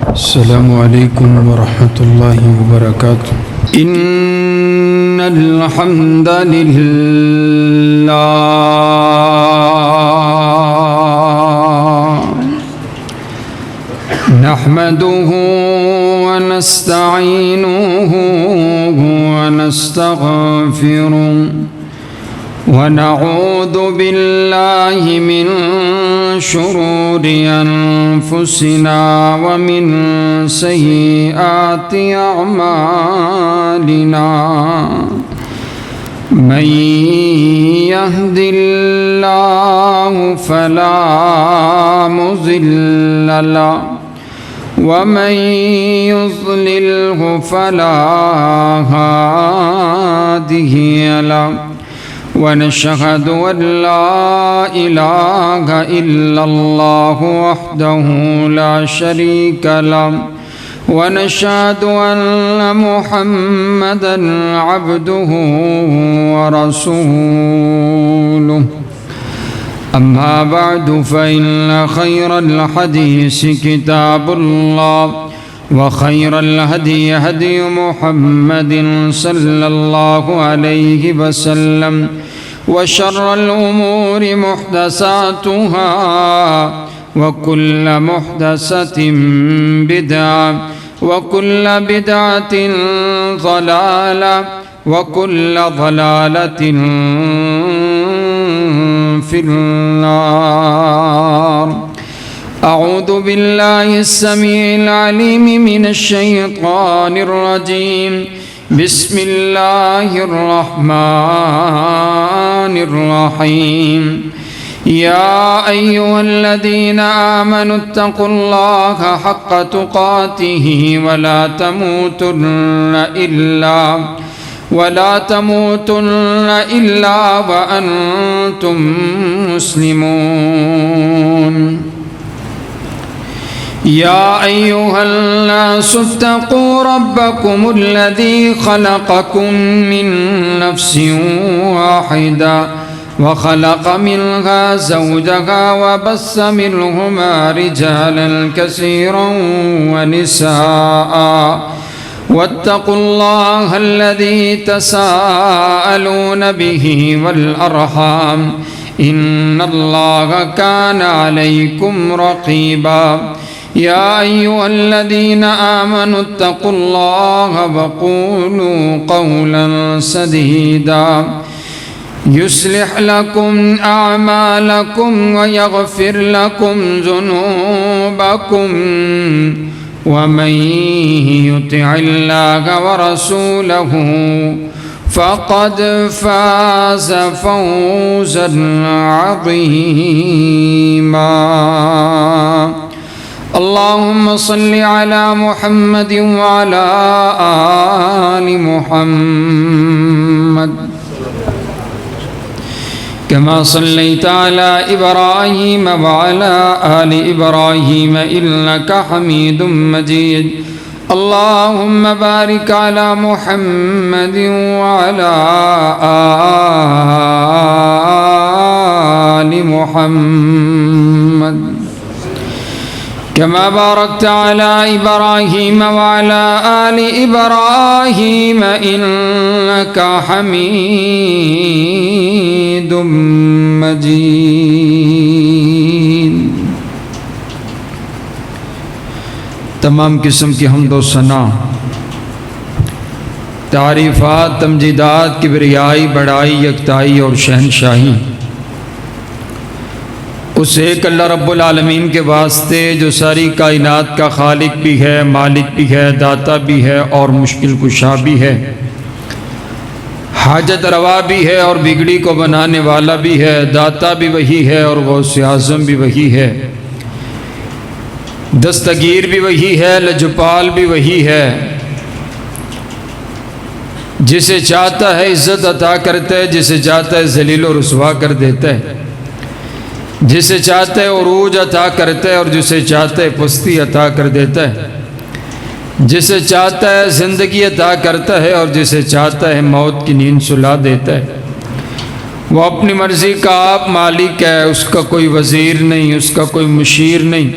السلام عليكم ورحمة الله وبركاته. إن الحمد لله نحمده ونستعينه ونستغفره ونعوذ بالله من شرور أنفسنا ومن سيئات أعمالنا. من يهد الله فلا مضل له ومن يضلله فلا هادي له. ونشهد أن لا إله إلا الله وحده لا شريك له ونشهد أن محمدًا عبده ورسوله. أما بعد فإن خير الحديث كتاب الله وخير الهدي هدي محمد صلى الله عليه وسلم وشر الأمور محدثاتها وكل محدثة بدعة وكل بدعة ضلالة وكل ضلالة في النار. أعوذ بالله السميع العليم من الشيطان الرجيم. بسم الله الرحمن الرحيم. يا أيها الذين آمنوا اتقوا الله حق تقاته ولا تموتن إلا وأنتم مسلمون. يا أيها الناس اتقوا ربكم الذي خلقكم من نفس واحدة وخلق منها زوجها وبث منهما رجالا كثيرا ونساء واتقوا الله الذي تساءلون به والأرحام إن الله كان عليكم رقيبا. يا أيها الذين آمنوا اتقوا الله وقولوا قولا سديدا يصلح لكم أعمالكم ويغفر لكم ذنوبكم ومن يطع الله ورسوله فقد فاز فوزا عظيما. اللهم صل على محمد وعلى آل محمد كما صليت على إبراهيم وعلى آل إبراهيم إنك حميد مجيد. اللهم بارك على محمد وعلى آل محمد كما باركت على إبراهيم وعلى آل إبراهيم إنك حميد مجيد. تمام قسم کی حمد و ثنا، تعریفات، تمجیدات، کبریائی، بڑائی، یکتائی اور شہنشاہی اس ایک اللہ رب العالمین کے واسطے جو ساری کائنات کا خالق بھی ہے، مالک بھی ہے، داتا بھی ہے اور مشکل کشا بھی ہے، حاجت روا بھی ہے اور بگڑی کو بنانے والا بھی ہے، داتا بھی وہی ہے اور غوث اعظم بھی وہی ہے، دستگیر بھی وہی ہے، لجپال بھی وہی ہے، جسے چاہتا ہے عزت عطا کرتا ہے، جسے چاہتا ہے ذلیل و رسوا کر دیتا ہے، جسے چاہتا ہے عروج عطا کرتا ہے اور جسے چاہتا ہے پستی عطا کر دیتا ہے، جسے چاہتا ہے زندگی عطا کرتا ہے اور جسے چاہتا ہے موت کی نیند سلا دیتا ہے۔ وہ اپنی مرضی کا آپ مالک ہے، اس کا کوئی وزیر نہیں، اس کا کوئی مشیر نہیں،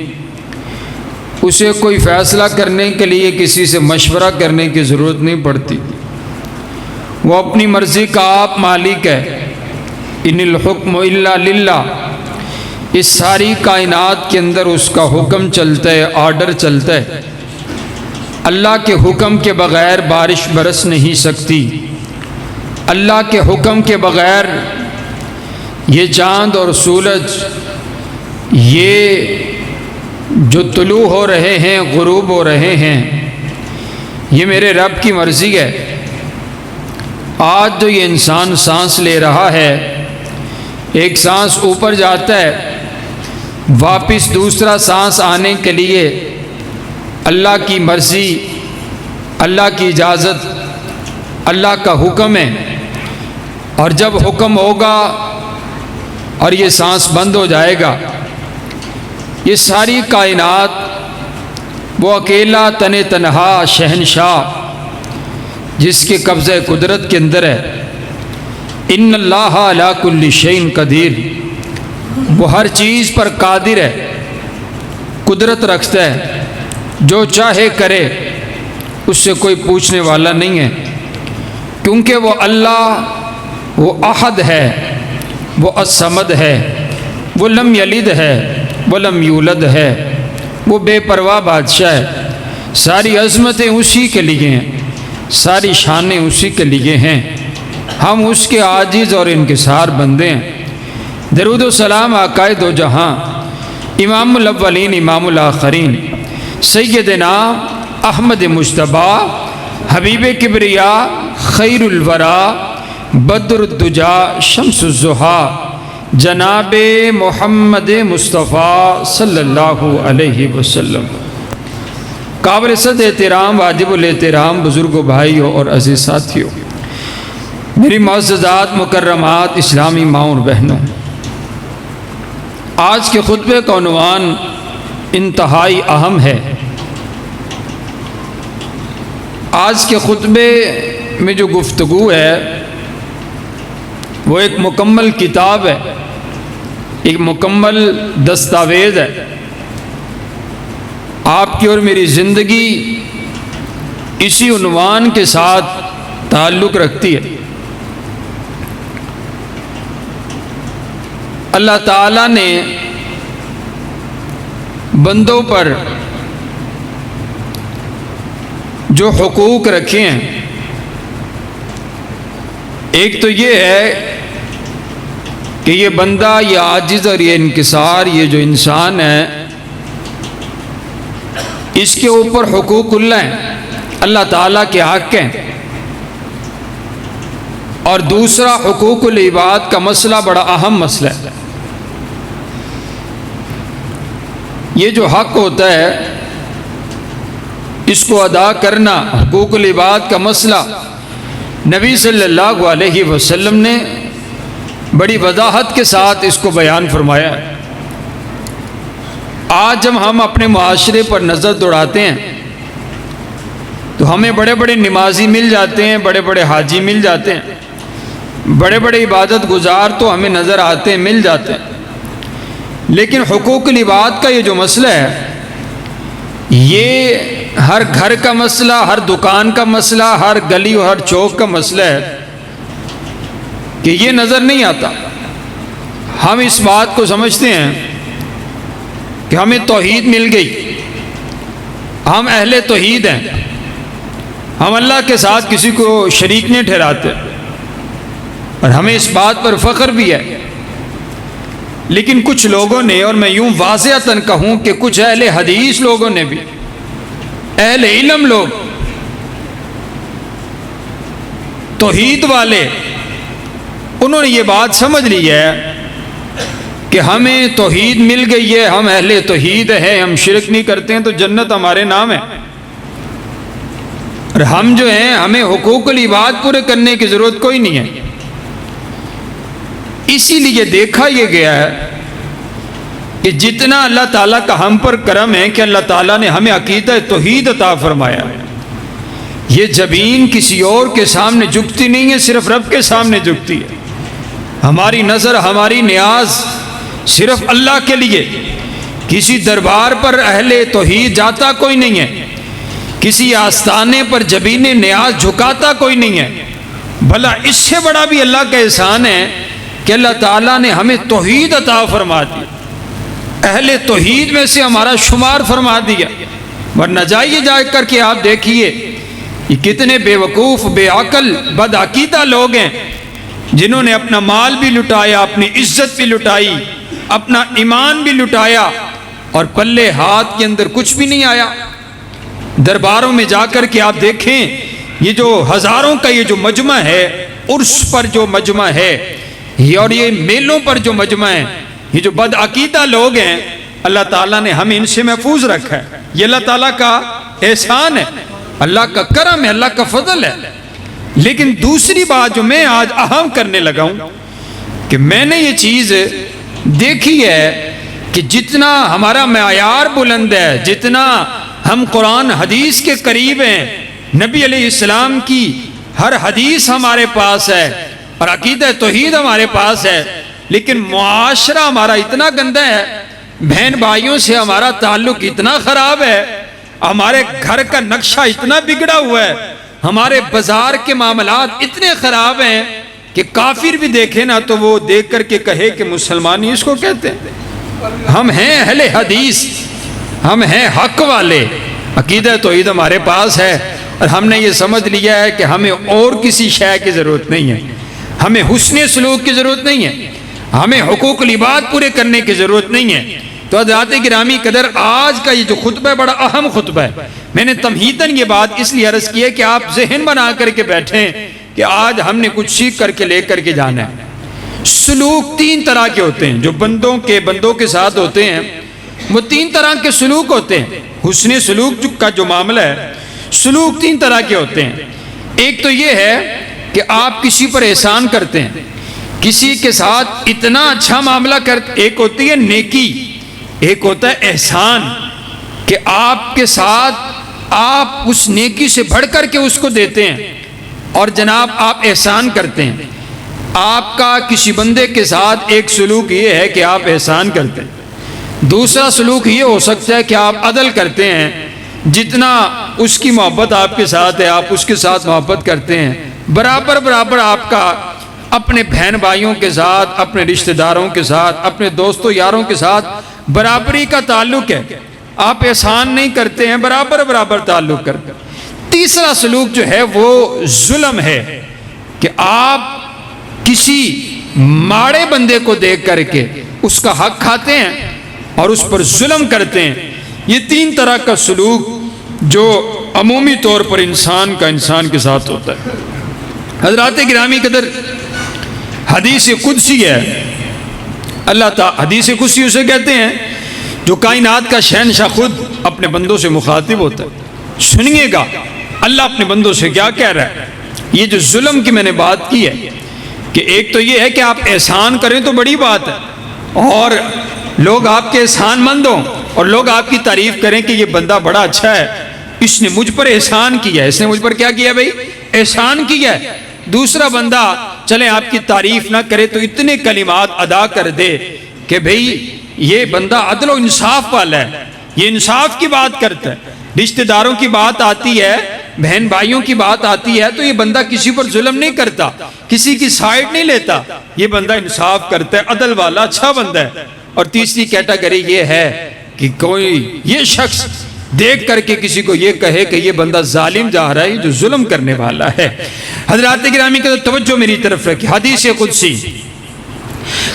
اسے کوئی فیصلہ کرنے کے لیے کسی سے مشورہ کرنے کی ضرورت نہیں پڑتی، وہ اپنی مرضی کا آپ مالک ہے۔ ان الحکم الا للہ، اس ساری کائنات کے اندر اس کا حکم چلتا ہے، آرڈر چلتا ہے۔ اللہ کے حکم کے بغیر بارش برس نہیں سکتی، اللہ کے حکم کے بغیر یہ چاند اور سورج یہ جو طلوع ہو رہے ہیں، غروب ہو رہے ہیں، یہ میرے رب کی مرضی ہے۔ آج جو یہ انسان سانس لے رہا ہے، ایک سانس اوپر جاتا ہے، واپس دوسرا سانس آنے کے لیے اللہ کی مرضی، اللہ کی اجازت، اللہ کا حکم ہے۔ اور جب حکم ہوگا اور یہ سانس بند ہو جائے گا، یہ ساری کائنات وہ اکیلا تن تنہا شہنشاہ جس کے قبضہ قدرت کے اندر ہے۔ ان اللہ علی کل شیء قدیر، وہ ہر چیز پر قادر ہے، قدرت رکھتا ہے، جو چاہے کرے، اس سے کوئی پوچھنے والا نہیں ہے، کیونکہ وہ اللہ وہ احد ہے، وہ الصمد ہے، وہ لم یلد ہے، وہ لم یولد ہے، وہ بے پرواہ بادشاہ ہے۔ ساری عظمتیں اسی کے لیے ہیں، ساری شانیں اسی کے لیے ہیں، ہم اس کے عاجز اور انکسار بندے ہیں۔ درود و سلام آقا دو جہاں، امام الاولین امام الآخرین، سیدنا احمد مجتبیٰ حبیب کبریا خیر الورا بدر الدجا شمس الضحیٰ جناب محمد مصطفیٰ صلی اللہ علیہ وسلم۔ قابل صد احترام، واجب الاحترام بزرگوں، بھائیوں اور عزیز ساتھیوں، میری معززات مکرمات اسلامی ماں اور بہنوں، آج کے خطبے کا عنوان انتہائی اہم ہے۔ آج کے خطبے میں جو گفتگو ہے وہ ایک مکمل کتاب ہے، ایک مکمل دستاویز ہے۔ آپ کی اور میری زندگی اسی عنوان کے ساتھ تعلق رکھتی ہے۔ اللہ تعالیٰ نے بندوں پر جو حقوق رکھے ہیں، ایک تو یہ ہے کہ یہ بندہ، یہ عاجز اور یہ انکسار، یہ جو انسان ہے، اس کے اوپر حقوق اللہ ہیں، اللہ تعالیٰ کے حق ہیں۔ اور دوسرا حقوق العباد کا مسئلہ بڑا اہم مسئلہ ہے۔ یہ جو حق ہوتا ہے اس کو ادا کرنا، حقوق العباد کا مسئلہ، نبی صلی اللہ علیہ وسلم نے بڑی وضاحت کے ساتھ اس کو بیان فرمایا ہے۔ آج جب ہم اپنے معاشرے پر نظر دوڑاتے ہیں تو ہمیں بڑے بڑے نمازی مل جاتے ہیں، بڑے بڑے حاجی مل جاتے ہیں، بڑے بڑے عبادت گزار تو ہمیں نظر آتے ہیں، مل جاتے ہیں، لیکن حقوق العباد کا یہ جو مسئلہ ہے، یہ ہر گھر کا مسئلہ، ہر دکان کا مسئلہ، ہر گلی اور ہر چوک کا مسئلہ ہے کہ یہ نظر نہیں آتا۔ ہم اس بات کو سمجھتے ہیں کہ ہمیں توحید مل گئی، ہم اہل توحید ہیں، ہم اللہ کے ساتھ کسی کو شریک نہیں ٹھہراتے، اور ہمیں اس بات پر فخر بھی ہے۔ لیکن کچھ لوگوں نے، اور میں یوں واضحتاً کہوں کہ کچھ اہل حدیث لوگوں نے بھی، اہل علم لوگ، توحید والے، انہوں نے یہ بات سمجھ لی ہے کہ ہمیں توحید مل گئی ہے، ہم اہل توحید ہیں، ہم شرک نہیں کرتے ہیں تو جنت ہمارے نام ہے، اور ہم جو ہیں ہمیں حقوق العباد پورے کرنے کی ضرورت کوئی نہیں ہے۔ اسی لیے دیکھا یہ گیا ہے کہ جتنا اللہ تعالیٰ کا ہم پر کرم ہے کہ اللہ تعالیٰ نے ہمیں عقیدہ توحید عطا فرمایا ہے، یہ زمین کسی اور کے سامنے جھکتی نہیں ہے، صرف رب کے سامنے جھکتی ہے۔ ہماری نظر، ہماری نیاز صرف اللہ کے لیے، کہ کسی دربار پر اہل توحید جاتا کوئی نہیں ہے، کسی آستانے پر جبین نیاز جھکاتا کوئی نہیں ہے۔ بھلا اس سے بڑا بھی اللہ کا احسان ہے کہ اللہ تعالیٰ نے ہمیں توحید عطا فرما دی، اہل توحید میں سے ہمارا شمار فرما دیا۔ ورنہ جائیے جا کر کے آپ دیکھیے یہ کتنے بے وقوف، بے عقل، بد عقیدہ لوگ ہیں جنہوں نے اپنا مال بھی لٹایا، اپنی عزت بھی لٹائی، اپنا ایمان بھی لٹایا، اور پلے ہاتھ کے اندر کچھ بھی نہیں آیا۔ درباروں میں جا کر کے آپ دیکھیں یہ جو ہزاروں کا یہ جو مجمع ہے، عرس پر جو مجمع ہے اور یہ میلوں پر جو مجمع ہے، یہ جو بد عقیدہ لوگ ہیں، اللہ تعالیٰ نے ہمیں ان سے محفوظ رکھا ہے۔ یہ اللہ تعالیٰ کا احسان ہے، اللہ کا کرم ہے، اللہ کا فضل ہے۔ لیکن دوسری بات جو میں آج اہم کرنے لگا ہوں کہ میں نے یہ چیز دیکھی ہے کہ جتنا ہمارا معیار بلند ہے، جتنا ہم قرآن حدیث کے قریب ہیں، نبی علیہ السلام کی ہر حدیث ہمارے پاس ہے اور عقیدہ توحید ہمارے پاس ہے، لیکن معاشرہ ہمارا اتنا گندا ہے، بہن بھائیوں سے ہمارا تعلق اتنا خراب ہے، ہمارے گھر کا نقشہ اتنا بگڑا ہوا ہے، ہمارے بازار کے معاملات اتنے خراب ہیں کہ کافر بھی دیکھے نا تو وہ دیکھ کر کے کہے کہ مسلمان ہی اس کو کہتے ہیں۔ ہم ہیں اہل حدیث، ہم ہیں حق والے، عقیدہ توحید ہمارے پاس ہے، اور ہم نے یہ سمجھ لیا ہے کہ ہمیں اور کسی شے کی ضرورت نہیں ہے، ہمیں حسن سلوک کی ضرورت نہیں ہے، ہمیں حقوق العباد پورے کرنے کی ضرورت نہیں ہے۔ تو حضرات گرامی قدر، آج کا یہ جو خطبہ ہے بڑا اہم خطبہ ہے۔ میں نے تمہیداً یہ بات اس لیے عرض کی ہے کہ آپ ذہن بنا کر کے بیٹھیں کہ آج ہم نے کچھ سیکھ کر کے لے کر کے جانا ہے۔ سلوک تین طرح کے ہوتے ہیں جو بندوں کے ساتھ ہوتے ہیں، وہ تین طرح کے سلوک ہوتے ہیں۔ حسن سلوک کا جو معاملہ ہے، سلوک تین طرح کے ہوتے ہیں۔ ایک تو یہ ہے کہ آپ کسی پر احسان کرتے ہیں، کسی کے ساتھ اتنا اچھا معاملہ کرتے، ایک ہوتی ہے نیکی، ایک ہوتا ہے احسان، کہ آپ کے ساتھ آپ اس نیکی سے بڑھ کر کے اس کو دیتے ہیں، اور جناب آپ احسان کرتے ہیں۔ آپ کا کسی بندے کے ساتھ ایک سلوک یہ ہے کہ آپ احسان کرتے ہیں، دوسرا سلوک یہ ہو سکتا ہے کہ آپ عدل کرتے ہیں، جتنا اس کی محبت آپ کے ساتھ ہے آپ اس کے ساتھ محبت کرتے ہیں، برابر آپ کا اپنے بہن بھائیوں کے ساتھ، اپنے رشتہ داروں کے ساتھ، اپنے دوستوں یاروں کے ساتھ برابری کا تعلق ہے، آپ احسان نہیں کرتے ہیں، برابر تعلق کرتے ہیں۔ تیسرا سلوک جو ہے وہ ظلم ہے کہ آپ کسی ماڑے بندے کو دیکھ کر کے اس کا حق کھاتے ہیں اور اس پر ظلم کرتے ہیں۔ یہ تین طرح کا سلوک جو عمومی طور پر انسان کے ساتھ ہوتا ہے۔ حضرات گرامی قدر، حدیث قدسی ہے، اللہ تعالی حدیث قدسی اسے کہتے ہیں جو کائنات کا شہنشاہ خود اپنے بندوں سے مخاطب ہوتا ہے۔ سنیے گا اللہ اپنے بندوں سے کیا کہہ رہا ہے۔ یہ جو ظلم کی میں نے بات کی ہے کہ ایک تو یہ ہے کہ آپ احسان کریں تو بڑی بات ہے، اور لوگ آپ کے احسان مند ہوں اور لوگ آپ کی تعریف کریں کہ یہ بندہ بڑا اچھا ہے، اس نے مجھ پر احسان کیا ہے، اس نے مجھ پر کیا کیا بھائی؟ احسان کیا ہے۔ دوسرا بندہ چلے آپ کی تعریف نہ کرے تو اتنے کلمات ادا کر دے کہ بھئی یہ بندہ عدل و انصاف والا ہے، یہ انصاف کی بات کرتا ہے، رشتہ داروں کی بات آتی ہے، بہن بھائیوں کی بات آتی ہے تو یہ بندہ کسی پر ظلم نہیں کرتا، کسی کی سائیڈ نہیں لیتا، یہ بندہ انصاف کرتا ہے، عدل والا اچھا بندہ ہے۔ اور تیسری کیٹیگری یہ ہے کہ کوئی یہ شخص دیکھ کر کے کسی کو یہ کہے کہ یہ بندہ ظالم جا رہا ہے، جو ظلم کرنے والا ہے۔ حضرات گرامی کا توجہ میری طرف رکھیں، حدیث قدسی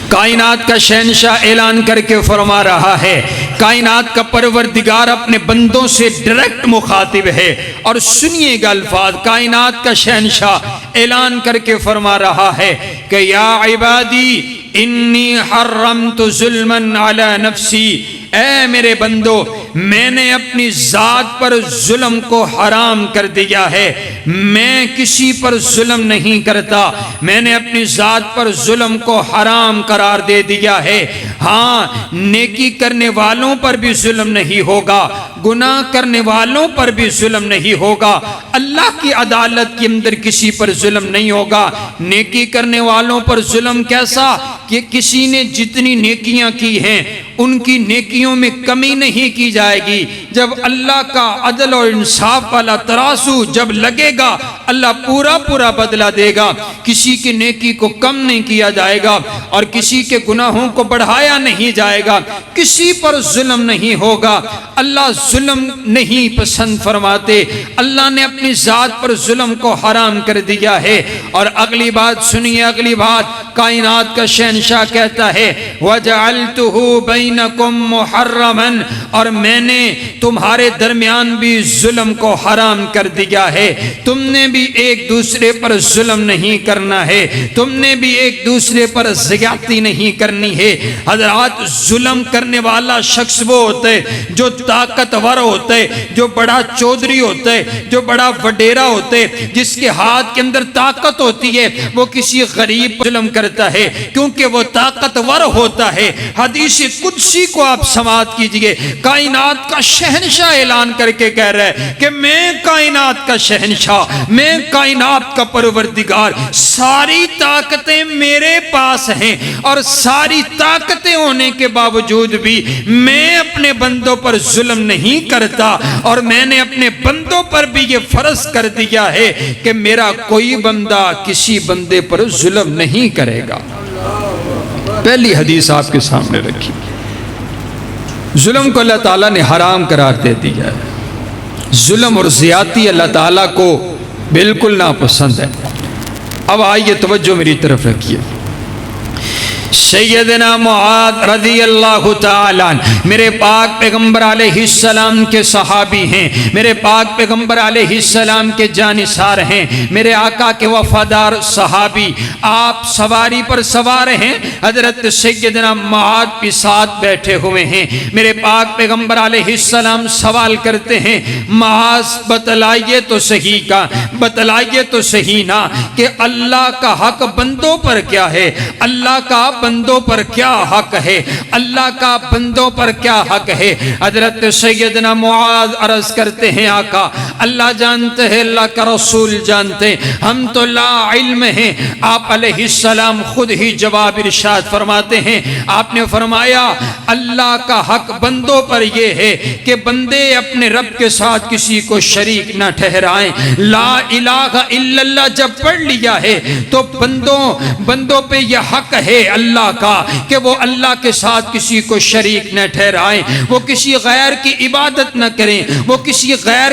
کائنات کا شہنشاہ اعلان کر کے فرما رہا ہے، کائنات کا پروردگار اپنے بندوں سے ڈائریکٹ مخاطب ہے، اور سنیے گا الفاظ، کائنات کا شہنشاہ اعلان کر کے فرما رہا ہے کہ یا عبادی انی حرمت ظلما علی نفسی، اے میرے بندو میں نے اپنی ذات پر ظلم کو حرام کر دیا ہے، میں کسی پر ظلم نہیں کرتا، میں نے اپنی ذات پر ظلم کو حرام قرار دے دیا ہے۔ ہاں، نیکی کرنے والوں پر بھی ظلم نہیں ہوگا، گناہ کرنے والوں پر بھی ظلم نہیں ہوگا، اللہ کی عدالت کے اندر کسی پر ظلم نہیں ہوگا۔ نیکی کرنے والوں پر ظلم کیسا کہ کسی نے جتنی نیکیاں کی ہیں ان کی نیکیوں میں کمی نہیں کی جائے گی۔ جب اللہ کا عدل اور انصاف والا ترازو جب لگے گا، اللہ پورا پورا بدلہ دے گا، کسی کی نیکی کو کم نہیں کیا جائے گا اور کسی کے گناہوں کو بڑھایا نہیں جائے گا، کسی پر ظلم نہیں ہوگا۔ اللہ ظلم نہیں پسند فرماتے، اللہ نے اپنی ذات پر ظلم کو حرام کر دیا ہے۔ اور اگلی بات سنیے، اگلی بات کائنات کا شہنشاہ کہتا ہے وَجَعَلْتُهُ بَيْنَكُمْ مُحَرَّمًا، اور میں نے تمہارے درمیان بھی ظلم کو حرام کر دیا ہے۔ تم نے بھی ایک دوسرے پر ظلم نہیں کرنا ہے، تم نے بھی ایک دوسرے پر زیادتی نہیں کرنی ہے۔ حضرات، ظلم کرنے والا شخص وہ ہوتا ہے جو طاقتور ہوتا ہے، جو بڑا چودھری ہوتا ہے، جو بڑا وڈیرا ہوتا ہے، جس کے ہاتھ کے اندر طاقت ہوتی ہے، وہ کسی غریب پر ظلم کرتا ہے کیونکہ وہ طاقتور ہوتا ہے۔ حدیث قدسی کو آپ سماعت کیجئے، کائنات کا شہنشاہ اعلان کر کے کہہ رہا ہے کہ میں کائنات کا شہنشاہ، میں کائنات کا پروردگار، ساری طاقتیں میرے پاس ہیں، اور ساری طاقتیں ہونے کے باوجود بھی میں اپنے بندوں پر ظلم نہیں کرتا، اور میں نے اپنے بندوں پر بھی یہ فرض کر دیا ہے کہ میرا کوئی بندہ کسی بندے پر ظلم نہیں کرے گا۔ پہلی حدیث آپ کے سامنے رکھی، ظلم کو اللہ تعالیٰ نے حرام قرار دے دیا ہے۔ ظلم اور زیادتی اللہ تعالیٰ کو بالکل ناپسند ہے۔ اب آئیے توجہ میری طرف رکھیے۔ سیدنا معاذ رضی اللہ تعالیٰ عنہ میرے پاک پیغمبر علیہ السلام کے صحابی ہیں، میرے پاک پیغمبر علیہ السلام کے جانثار ہیں، میرے آقا کے وفادار صحابی۔ آپ سواری پر سوار ہیں، حضرت سیدنا معاذ بھی ساتھ بیٹھے ہوئے ہیں۔ میرے پاک پیغمبر علیہ السلام سوال کرتے ہیں معاذ بتلائیے تو صحیح کا، بتلائیے تو صحیح نا کہ اللہ کا حق بندوں پر کیا ہے، اللہ کا بندوں پر کیا حق ہے، اللہ کا بندوں پر کیا حق ہے۔ حضرت سیدنا معاذ عرض کرتے ہیں آقا اللہ جانتے ہیں، اللہ کا رسول جانتے ہیں، ہم تو لا علم ہیں۔ آپ علیہ السلام خود ہی جواب ارشاد فرماتے ہیں، آپ نے فرمایا اللہ کا حق بندوں پر یہ ہے کہ بندے اپنے رب کے ساتھ کسی کو شریک نہ ٹھہرائیں۔ لا الہ الا اللہ جب پڑھ لیا ہے تو بندوں پہ یہ حق ہے اللہ کا کہ وہ اللہ کے ساتھ کسی کو شریک نہ ٹھہرائیں، وہ کسی غیر کی عبادت نہ کریں، وہ کسی غیر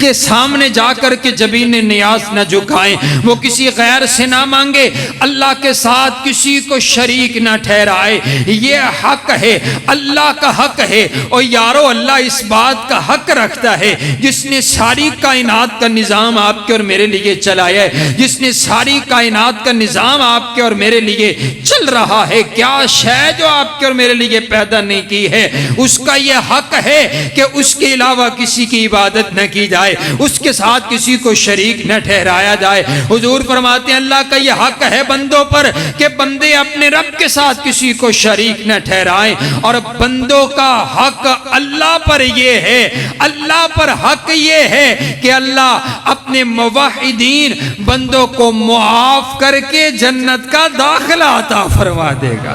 کے سامنے جا کر کے جبین نیاز نہ جھکائیں، وہ کسی غیر سے نہ مانگے، اللہ کے ساتھ کسی کو شریک نہ ٹھہرائے۔ یہ حق ہے، اللہ کا حق ہے۔ اور یارو اللہ اس بات کا حق رکھتا ہے جس نے ساری کائنات کا نظام آپ کے اور میرے لیے چلایا ہے، جس نے ساری کائنات کا نظام آپ کے اور میرے لیے چل رہا ہے۔ کیا شے جو آپ کے اور میرے لیے پیدا نہیں کی ہے، اس کا یہ حق ہے کہ اس کے علاوہ کسی کی عبادت نہ کی جائے، اس کے ساتھ کسی کو شریک نہ ٹھہرایا جائے۔ حضور فرماتے ہیں اللہ کا یہ حق ہے بندوں پر کہ بندے اپنے رب کے ساتھ کسی کو شریک نہ ٹھہرائیں، اور بندوں کا حق اللہ پر یہ ہے، اللہ پر حق یہ ہے کہ اللہ اپنے موحدین بندوں کو معاف کر کے جنت کا داخلہ عطا فرما دے گا۔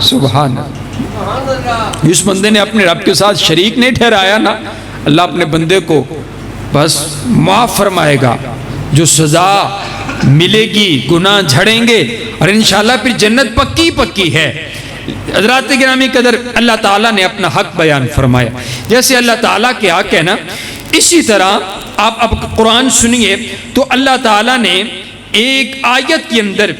سبحان اللہ، اس بندے نے اپنے رب کے ساتھ شریک نہیں ٹھہرایا نا، اللہ اپنے بندے کو بس معاف فرمائے گا، جو سزا ملے گی گناہ جھڑیں گے اور انشاءاللہ پھر جنت پکی پکی ہے۔ حضرات گرامی قدر، اللہ تعالیٰ نے اپنا حق بیان فرمایا، جیسے اللہ تعالیٰ کے حق ہے نا، اسی طرح آپ اب قرآن سنیے تو اللہ تعالیٰ نے ایک آیت کے اندر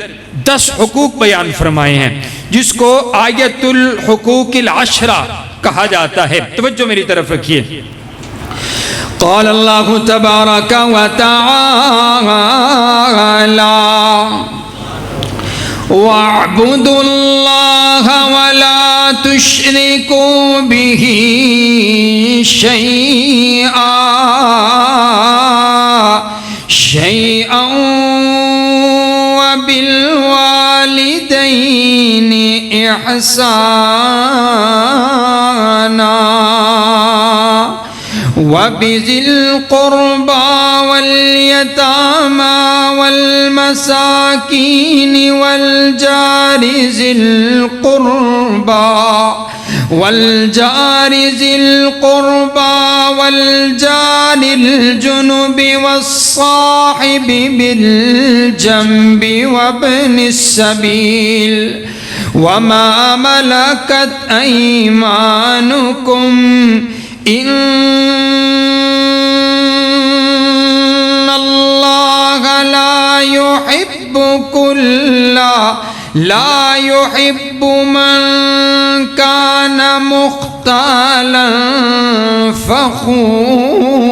10 حقوق بیان فرمائے ہیں جس کو آیت الحقوق العشرہ کہا جاتا ہے۔ توجہ میری طرف رکھیے۔ قال اللہ تبارک و تعالی وَاعْبُدُوا اللَّهَ وَلَا تشركوا به شيئا وبالوالدين إحسانا وبذي القربى واليتامى والمساكين والجار ذي القربى والجار الجنب والصاحب بالجنب وابن السبيل وما ملكت أيمانكم إن الله لا يحب من كان مختالا فخورا۔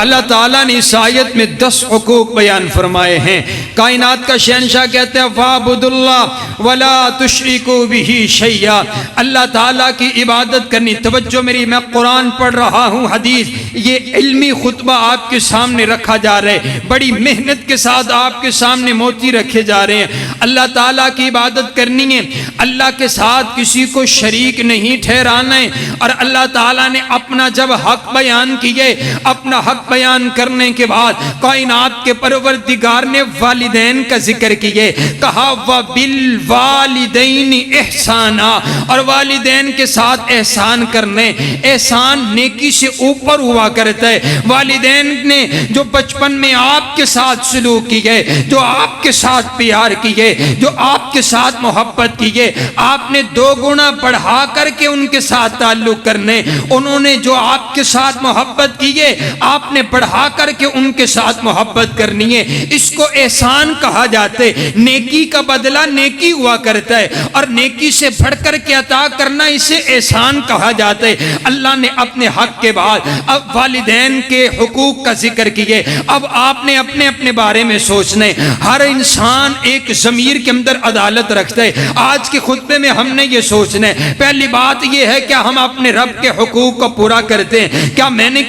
اللہ تعالیٰ نے اس آیت میں 10 حقوق بیان فرمائے ہیں۔ کائنات کا شہنشاہ کہتے ہیں وَاعْبُدُوا اللَّهَ وَلَا تُشْرِكُوا بِهِ شَيْئًا، اللہ تعالیٰ کی عبادت کرنی۔ توجہ میری، میں قرآن پڑھ رہا ہوں، حدیث، یہ علمی خطبہ آپ کے سامنے رکھا جا رہا ہے، بڑی محنت کے ساتھ آپ کے سامنے موتی رکھے جا رہے ہیں۔ اللہ تعالیٰ کی عبادت کرنی ہے، اللہ کے ساتھ کسی کو شریک نہیں ٹھہرانا ہے، اور اللہ تعالیٰ نے اپنا جب حق بیان کیے، اپنا حق بیان کرنے کے بعد کائنات کے پروردگار نے والدین کا ذکر کیے، کہا وَبِالْوَالِدَيْنِ احسانا، اور والدین کے ساتھ احسان کرنے۔ احسان نیکی سے اوپر ہوا کرتا ہے۔ والدین نے جو بچپن میں آپ کے ساتھ سلوک کیے، جو آپ کے ساتھ پیار کیے، جو آپ کے ساتھ محبت کیے، آپ نے 2 گنا بڑھا کر کے ان کے ساتھ تعلق کرنے۔ انہوں نے جو آپ کے ساتھ محبت کیے، آپ نے بڑھا کر کے ان کے ساتھ محبت کرنی ہے۔ اس کو احسان کہا جاتے۔ نیکی کا بدلہ نیکی ہوا کرتا ہے، اور نیکی سے بڑھ کر کے عطا کرنا اسے احسان کہا جاتا ہے۔ اللہ نے اپنے حق کے بعد اب والدین کے حقوق کا ذکر کیے۔ اب آپ نے اپنے اپنے بارے میں سوچنا ہے۔ ہر انسان ایک ضمیر کے اندر عدالت رکھتا ہے۔ آج کے خطبے میں ہم نے یہ سوچنا ہے، پہلی بات یہ ہے کہ ہم اپنے رب کے حقوق کو پورا کرتے ہیں۔ کیا میں نے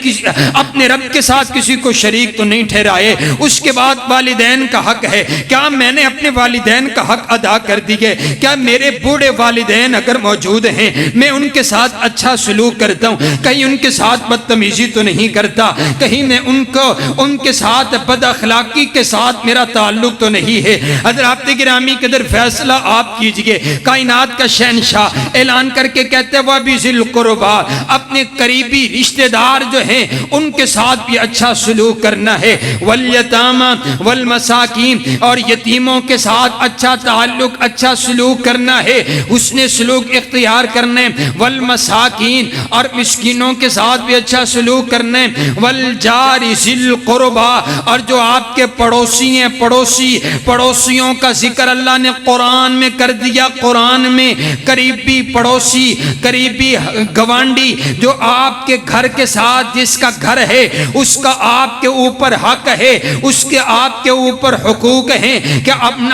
اپنے رب کے ساتھ کسی کو شریک تو نہیں ٹھہرائے؟ اس کے بعد والدین کا حق ہے، کیا میں نے اپنے والدین کا حق ادا کر دیے؟ کیا میرے بوڑھے والدین اگر موجود ہیں میں ان کے ساتھ اچھا سلوک کرتا ہوں؟ کہیں ان کے ساتھ بدتمیزی تو نہیں کرتا؟ کہیں میں ان کے ساتھ بد اخلاقی کے ساتھ میرا تعلق تو نہیں ہے؟ حضرات گرامی قدر فیصلہ آپ کیجئے۔ کائنات کا شہنشاہ اعلان کر کے کہتے ہیں وَبِذِي الْقُرْبَى، اپنے قریبی رشتہ دار جو ہیں ان کے ساتھ بھی اچھا سلوک کرنا ہے۔ وَالْيَتَامَى وَالْمَسَاكِينَ، اور یتیموں کے ساتھ اچھا تعلق، اچھا سلوک کرنا ہے، حسن سلوک اختیار کرنے۔ وَالْمَسَاكِينَ، اور مسکینوں کے ساتھ بھی اچھا سلوک کرنے۔ وَالْجَارِ ذِي الْقُرْبَى، اور جو آپ کے پڑوسی ہیں، پڑوسیوں کا ذکر اللہ نے قرآن میں کر دیا۔ قرآن میں قریبی پڑوسی، قریبی گوانڈی، جو آپ کے گھر کے ساتھ جس کا گھر ہے اس کا آپ کے اوپر حق ہے، اس کے آپ کے اوپر حقوق ہیں، کہ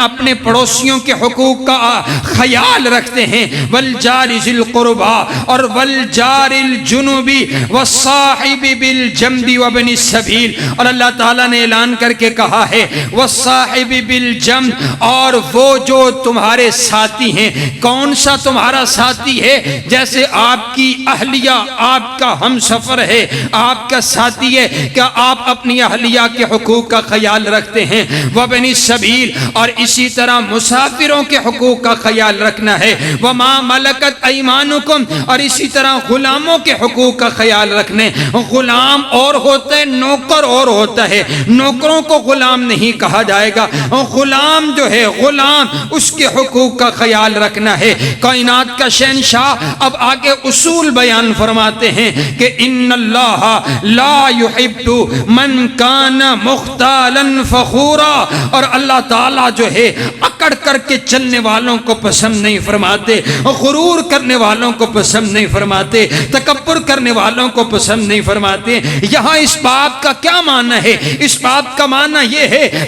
اپنے پڑوسیوں کے حقوق کا خیال رکھتے ہیں۔ والجار ذی القربى، اور والجار الجنب والصاحب بالجنب وابن السبیل، اور اللہ تعالیٰ نے اعلان کر کے کہا ہے والصاحب بالجنب، اور وہ جو تمہارے ساتھی ہیں۔ کون سا تمہارا ساتھی ہے؟ جیسے آپ کی اہلیہ آپ کا ہم سفر ہے، آپ کا ساتھی ہے، کیا آپ اپنی اہلیہ کے حقوق کا خیال رکھتے ہیں؟ وابن السبیل، اور اسی طرح مسافروں کے حقوق کا خیال رکھنا ہے۔ وما ملکت ایمانکم، اور اسی طرح غلاموں کے حقوق کا خیال رکھنے۔ غلام اور ہوتا ہے، نوکر اور ہوتا ہے۔ نوکروں کو غلام نہیں کہا جائے گا، غلام جو ہے غلام، اس کے حقوق کا خیال رکھنا ہے۔ کائنات کا شہنشاہ اب آگے اصول بیان فرماتے ہیں کہ ان اللہ لا يحب من کان مختالا فخورا، اور اللہ تعالیٰ جو ہے عقل اکڑ کر کے چلنے والوں کو پسند نہیں فرماتے، غرور کرنے والوں کو پسند نہیں فرماتے، تکبر کرنے والوں کو پسند نہیں فرماتے۔ یہاں اس بات کا کیا معنی ہے؟ اس بات کا معنی یہ ہے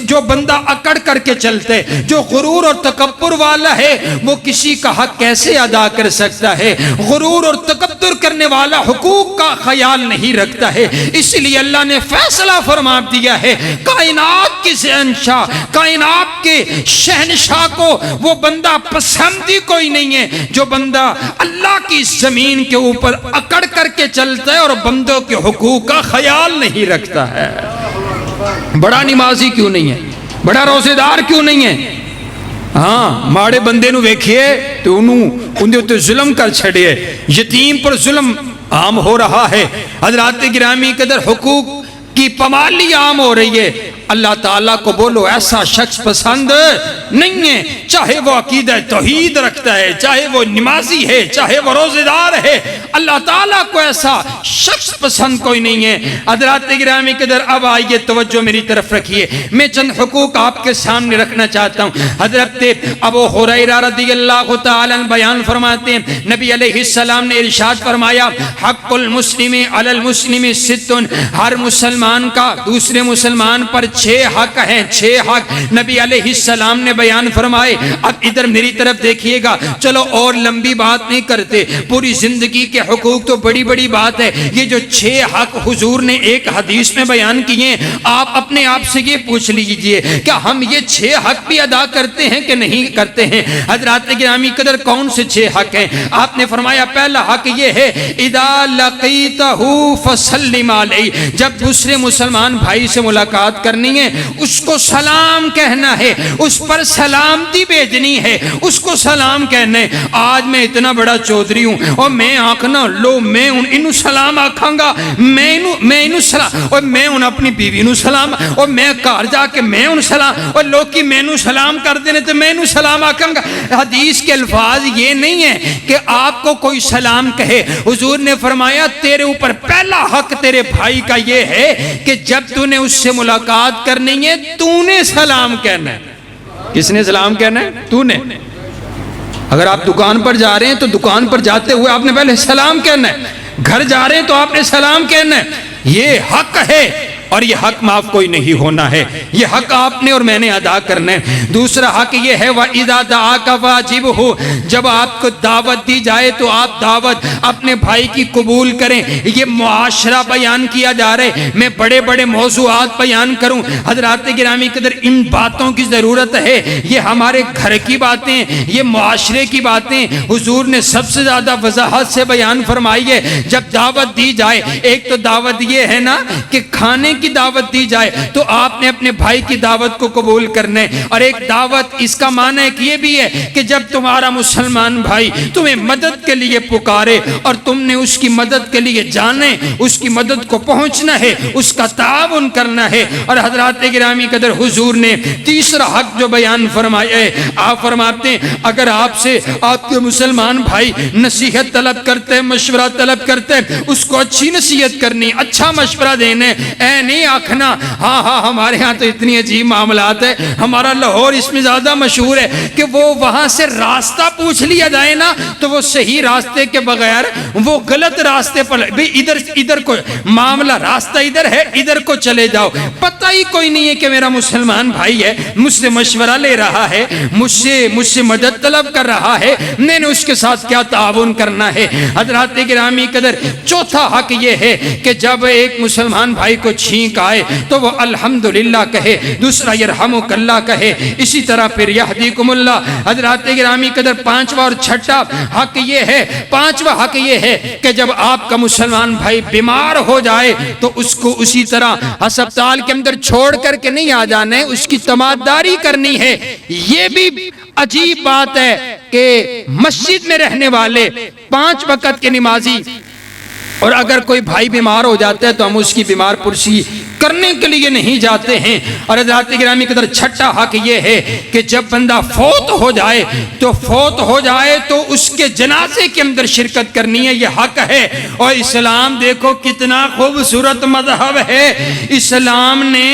جو بندہ اکڑ کر کے چلتے، جو غرور اور تکبر والا ہے، وہ کسی کا حق کیسے ادا کر سکتا ہے؟ غرور اور تکبر کرنے والا حقوق کا خیال نہیں رکھتا ہے۔ اس لیے اللہ نے فیصلہ فرما دیا ہے، کائنات کے شہنشاہ، کائنات کے شہنشاہ کو وہ بندہ پسند ہی کوئی نہیں ہے جو بندہ اللہ کی زمین کے اوپر اکڑ کر کے چلتا ہے اور بندوں کے حقوق کا خیال نہیں رکھتا ہے۔ بڑا نمازی کیوں نہیں ہے، بڑا روزے دار کیوں نہیں ہے، ہاں ماڑے بندے نو ویکھیے تو انہوں تے ظلم کر چھڑیے، یتیم پر ظلم عام ہو رہا ہے، حضرات گرامی قدر حقوق کی پامالی عام ہو رہی ہے۔ اللہ تعالیٰ کو بولو ایسا شخص پسند نہیں ہے، چاہے وہ عقیدہ توحید رکھتا ہے، چاہے وہ نمازی ہے، چاہے وہ روزے دار ہے، اللہ تعالیٰ کو ایسا شخص پسند کوئی نہیں ہے۔ حضرات گرامی قدر اب آئیے توجہ میری طرف رکھیے، میں چند حقوق آپ کے سامنے رکھنا چاہتا ہوں۔ حضرت ابو ہریرہ رضی اللہ تعالیٰ عنہ بیان فرماتے ہیں، نبی علیہ السلام نے ارشاد فرمایا، حق المسلم علی المسلم ست، ہر مسلمان کا دوسرے مسلمان پر 6 حق ہیں، 6 حق نبی علیہ السلام نے بیان فرمائے۔ اب ادھر میری طرف دیکھیے گا، چلو اور لمبی بات نہیں کرتے، پوری زندگی کے حقوق تو بڑی بڑی بات ہے، یہ جو 6 حق حضور نے ایک حدیث میں بیان کیے، آپ اپنے آپ سے یہ پوچھ لیجئے کیا ہم یہ 6 حق بھی ادا کرتے ہیں کہ نہیں کرتے ہیں؟ حضرات گرامی قدر کون سے 6 حق ہیں؟ آپ نے فرمایا پہلا حق یہ ہے، اذا لقیتہ فسلم علیہ، جب دوسرے مسلمان بھائی سے ملاقات کرنی ہے اس کو سلام کہنا ہے، اس پر سلامتی بھیجنی ہے، اس کو سلام کہنا ہے۔ آج میں اتنا بڑا چودھری ہوں اور میں آنکھنا لو میں انہوں سلام آکھاں گا، میں انہوں سلام، اور میں انہوں اپنی بیوی انہوں سلام، اور میں کار جا کے میں انہوں سلام، اور لوگ کی میں انہوں سلام کر دینے تو میں انہوں سلام آکھاں گا۔ حدیث کے الفاظ یہ نہیں ہے کہ آپ کو کوئی سلام کہے، حضور نے فرمایا تیرے اوپر پہلا حق تیرے بھائی کا یہ ہے کہ جب تو نے اس سے ملاقات کرنی ہے تو نے سلام کہنا ہے۔ کس نے سلام کہنا ہے؟ تو نے۔ اگر آپ دکان پر جا رہے ہیں تو دکان پر جاتے ہوئے آپ نے پہلے سلام کہنا ہے، گھر جا رہے ہیں تو آپ نے سلام کہنا ہے۔ یہ حق ہے اور یہ حق معاف کوئی نہیں ہونا ہے، یہ حق آپ نے اور میں نے ادا کرنا ہے۔ دوسرا حق یہ ہے وَإِذَا دَعَاكَ وَاجِبْهُ، جب آپ کو دعوت دی جائے تو آپ دعوت اپنے بھائی کی قبول کریں۔ یہ معاشرہ بیان کیا جا رہا ہے، میں بڑے بڑے موضوعات بیان کروں، حضرات گرامی قدر ان باتوں کی ضرورت ہے، یہ ہمارے گھر کی باتیں، یہ معاشرے کی باتیں حضور نے سب سے زیادہ وضاحت سے بیان فرمائی ہے۔ جب دعوت دی جائے، ایک تو دعوت یہ ہے نا کہ کھانے کی دعوت دی جائے تو آپ نے اپنے بھائی کی دعوت کو قبول کرنا ہے، اور ایک دعوت اس کا معنی ایک یہ بھی ہے کہ جب تمہارا مسلمان بھائی تمہیں مدد کے لیے پکارے اور تم نے اس کی مدد کے لیے جانے، اس کی مدد کو پہنچنا ہے، اس کا تعاون کرنا ہے۔ اور حضرات گرامی قدر حضور نے تیسرا حق جو بیان فرمایا ہے، آپ فرماتے ہیں اگر آپ سے آپ کے مسلمان بھائی نصیحت طلب کرتے ہیں، مشورہ طلب کرتے ہیں، اس کو اچھی نصیحت کرنی، اچھا مشورہ دینے، نہیں آکھنا ہاں ہمارے ہاں تو اتنی عجیب معاملات ہے، ہمارا لاہور اس میں زیادہ مشہور ہے کہ وہ وہاں سے راستہ پوچھ لیا جائے نا تو وہ صحیح راستے کے بغیر وہ غلط راستے پر، ادھر کو معاملہ راستہ ادھر ہے، ادھر کو چلے جاؤ، پتہ ہی کوئی نہیں ہے کہ میرا مسلمان بھائی ہے، مجھ سے مشورہ لے رہا ہے، مجھ سے مدد طلب کر رہا ہے، میں نے اس کے ساتھ کیا تعاون کرنا ہے۔ حضرات گرامی قدر چوتھا حق یہ ہے کہ جب ایک مسلمان بھائی کو چھینک آئے تو وہ الحمدللہ کہے، دوسرا یرحمک اللہ کہے، اسی طرح پھر یہدیکم اللہ۔ حضرات گرامی قدر پانچواں اور چھٹا حق یہ ہے، پانچواں حق یہ ہے کہ جب آپ کا مسلمان بھائی بیمار ہو جائے تو اس کو اسی طرح ہسپتال کے اندر چھوڑ کر کے نہیں آ جانا ہے، اس کی تماداری کرنی ہے۔ یہ بھی عجیب بات ہے کہ مسجد میں رہنے والے 5 وقت کے نمازی، اور اگر کوئی بھائی بیمار ہو جاتا ہے تو ہم اس کی بیمار پرسی کرنے کے لیے نہیں جاتے ہیں۔ اور حضرات گرامی قدر چھٹا حق یہ ہے کہ جب بندہ فوت ہو جائے تو اس کے جنازے کے اندر شرکت کرنی ہے، یہ حق ہے۔ اور اسلام دیکھو کتنا خوبصورت مذہب ہے، اسلام نے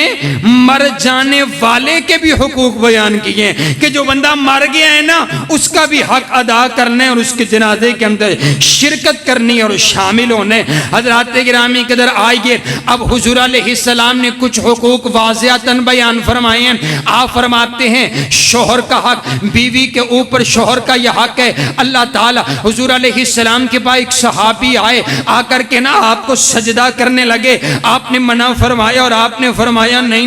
مر جانے والے کے بھی حقوق بیان کیے ہیں کہ جو بندہ مر گیا ہے نا اس کا بھی حق ادا کرنا ہے اور اس کے جنازے کے اندر شرکت کرنی اور شامل ہونے۔ حضرات گرامی قدر آئیے اب حضور علیہ السلام نے کچھ حقوق واضحتاً بیان فرمائے ہیں۔ آپ فرماتے ہیں شوہر کا حق، بیوی کے اوپر شوہر کا یہ حق ہے۔ اللہ تعالیٰ حضور علیہ السلام کے پاس ایک صحابی آئے، آ کر کے نا آپ کو سجدہ کرنے لگے، آپ نے منع فرمایا اور آپ نے فرمایا نہیں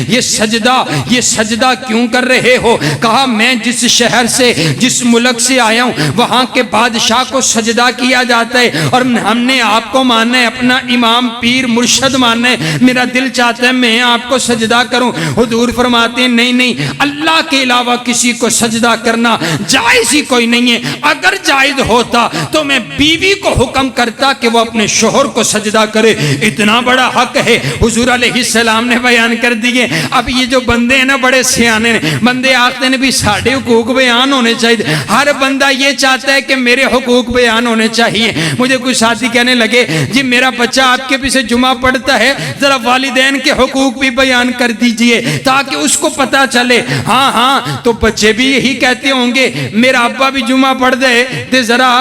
یہ سجدہ کیوں کر رہے ہو؟ کہا میں جس شہر سے جس ملک سے آیا ہوں وہاں کے بادشاہ کو سجدہ کیا جاتا ہے اور ہم نے آپ کو ماننا ہے، اپنا امام پیر مرشد ماننا ہے، میرا دل چاہتا ہے میں آپ کو سجدہ کروں۔ حضور فرماتے ہیں نہیں اللہ کے علاوہ کسی کو سجدہ کرنا جائز ہی کوئی نہیں ہے، اگر جائز ہوتا تو میں بیوی کو حکم کرتا کہ وہ اپنے شوہر کو سجدہ کرے، اتنا بڑا حق ہے حضور علیہ السلام نے بیان کر دیے۔ اب یہ جو بندے ہیں نا بڑے سیانے ہیں، بندے آختے ہیں بھی ساڑھے حقوق بیان ہونے چاہیے، ہر بندہ یہ چاہتا ہے کہ میرے حقوق بیان ہونے چاہیے۔ مجھے کوئی ساتھی کہنے لگے جی میرا بچہ آپ کے پیچھے جمعہ پڑھتا ہے، ذرا والدین کے حقوق بھی بیان کر دیجئے تاکہ اس کو پتا چلے۔ ہاں تو بچے بھی یہی کہتے ہوں گے میرا ابا بھی جمعہ پڑھ دے تو ذرا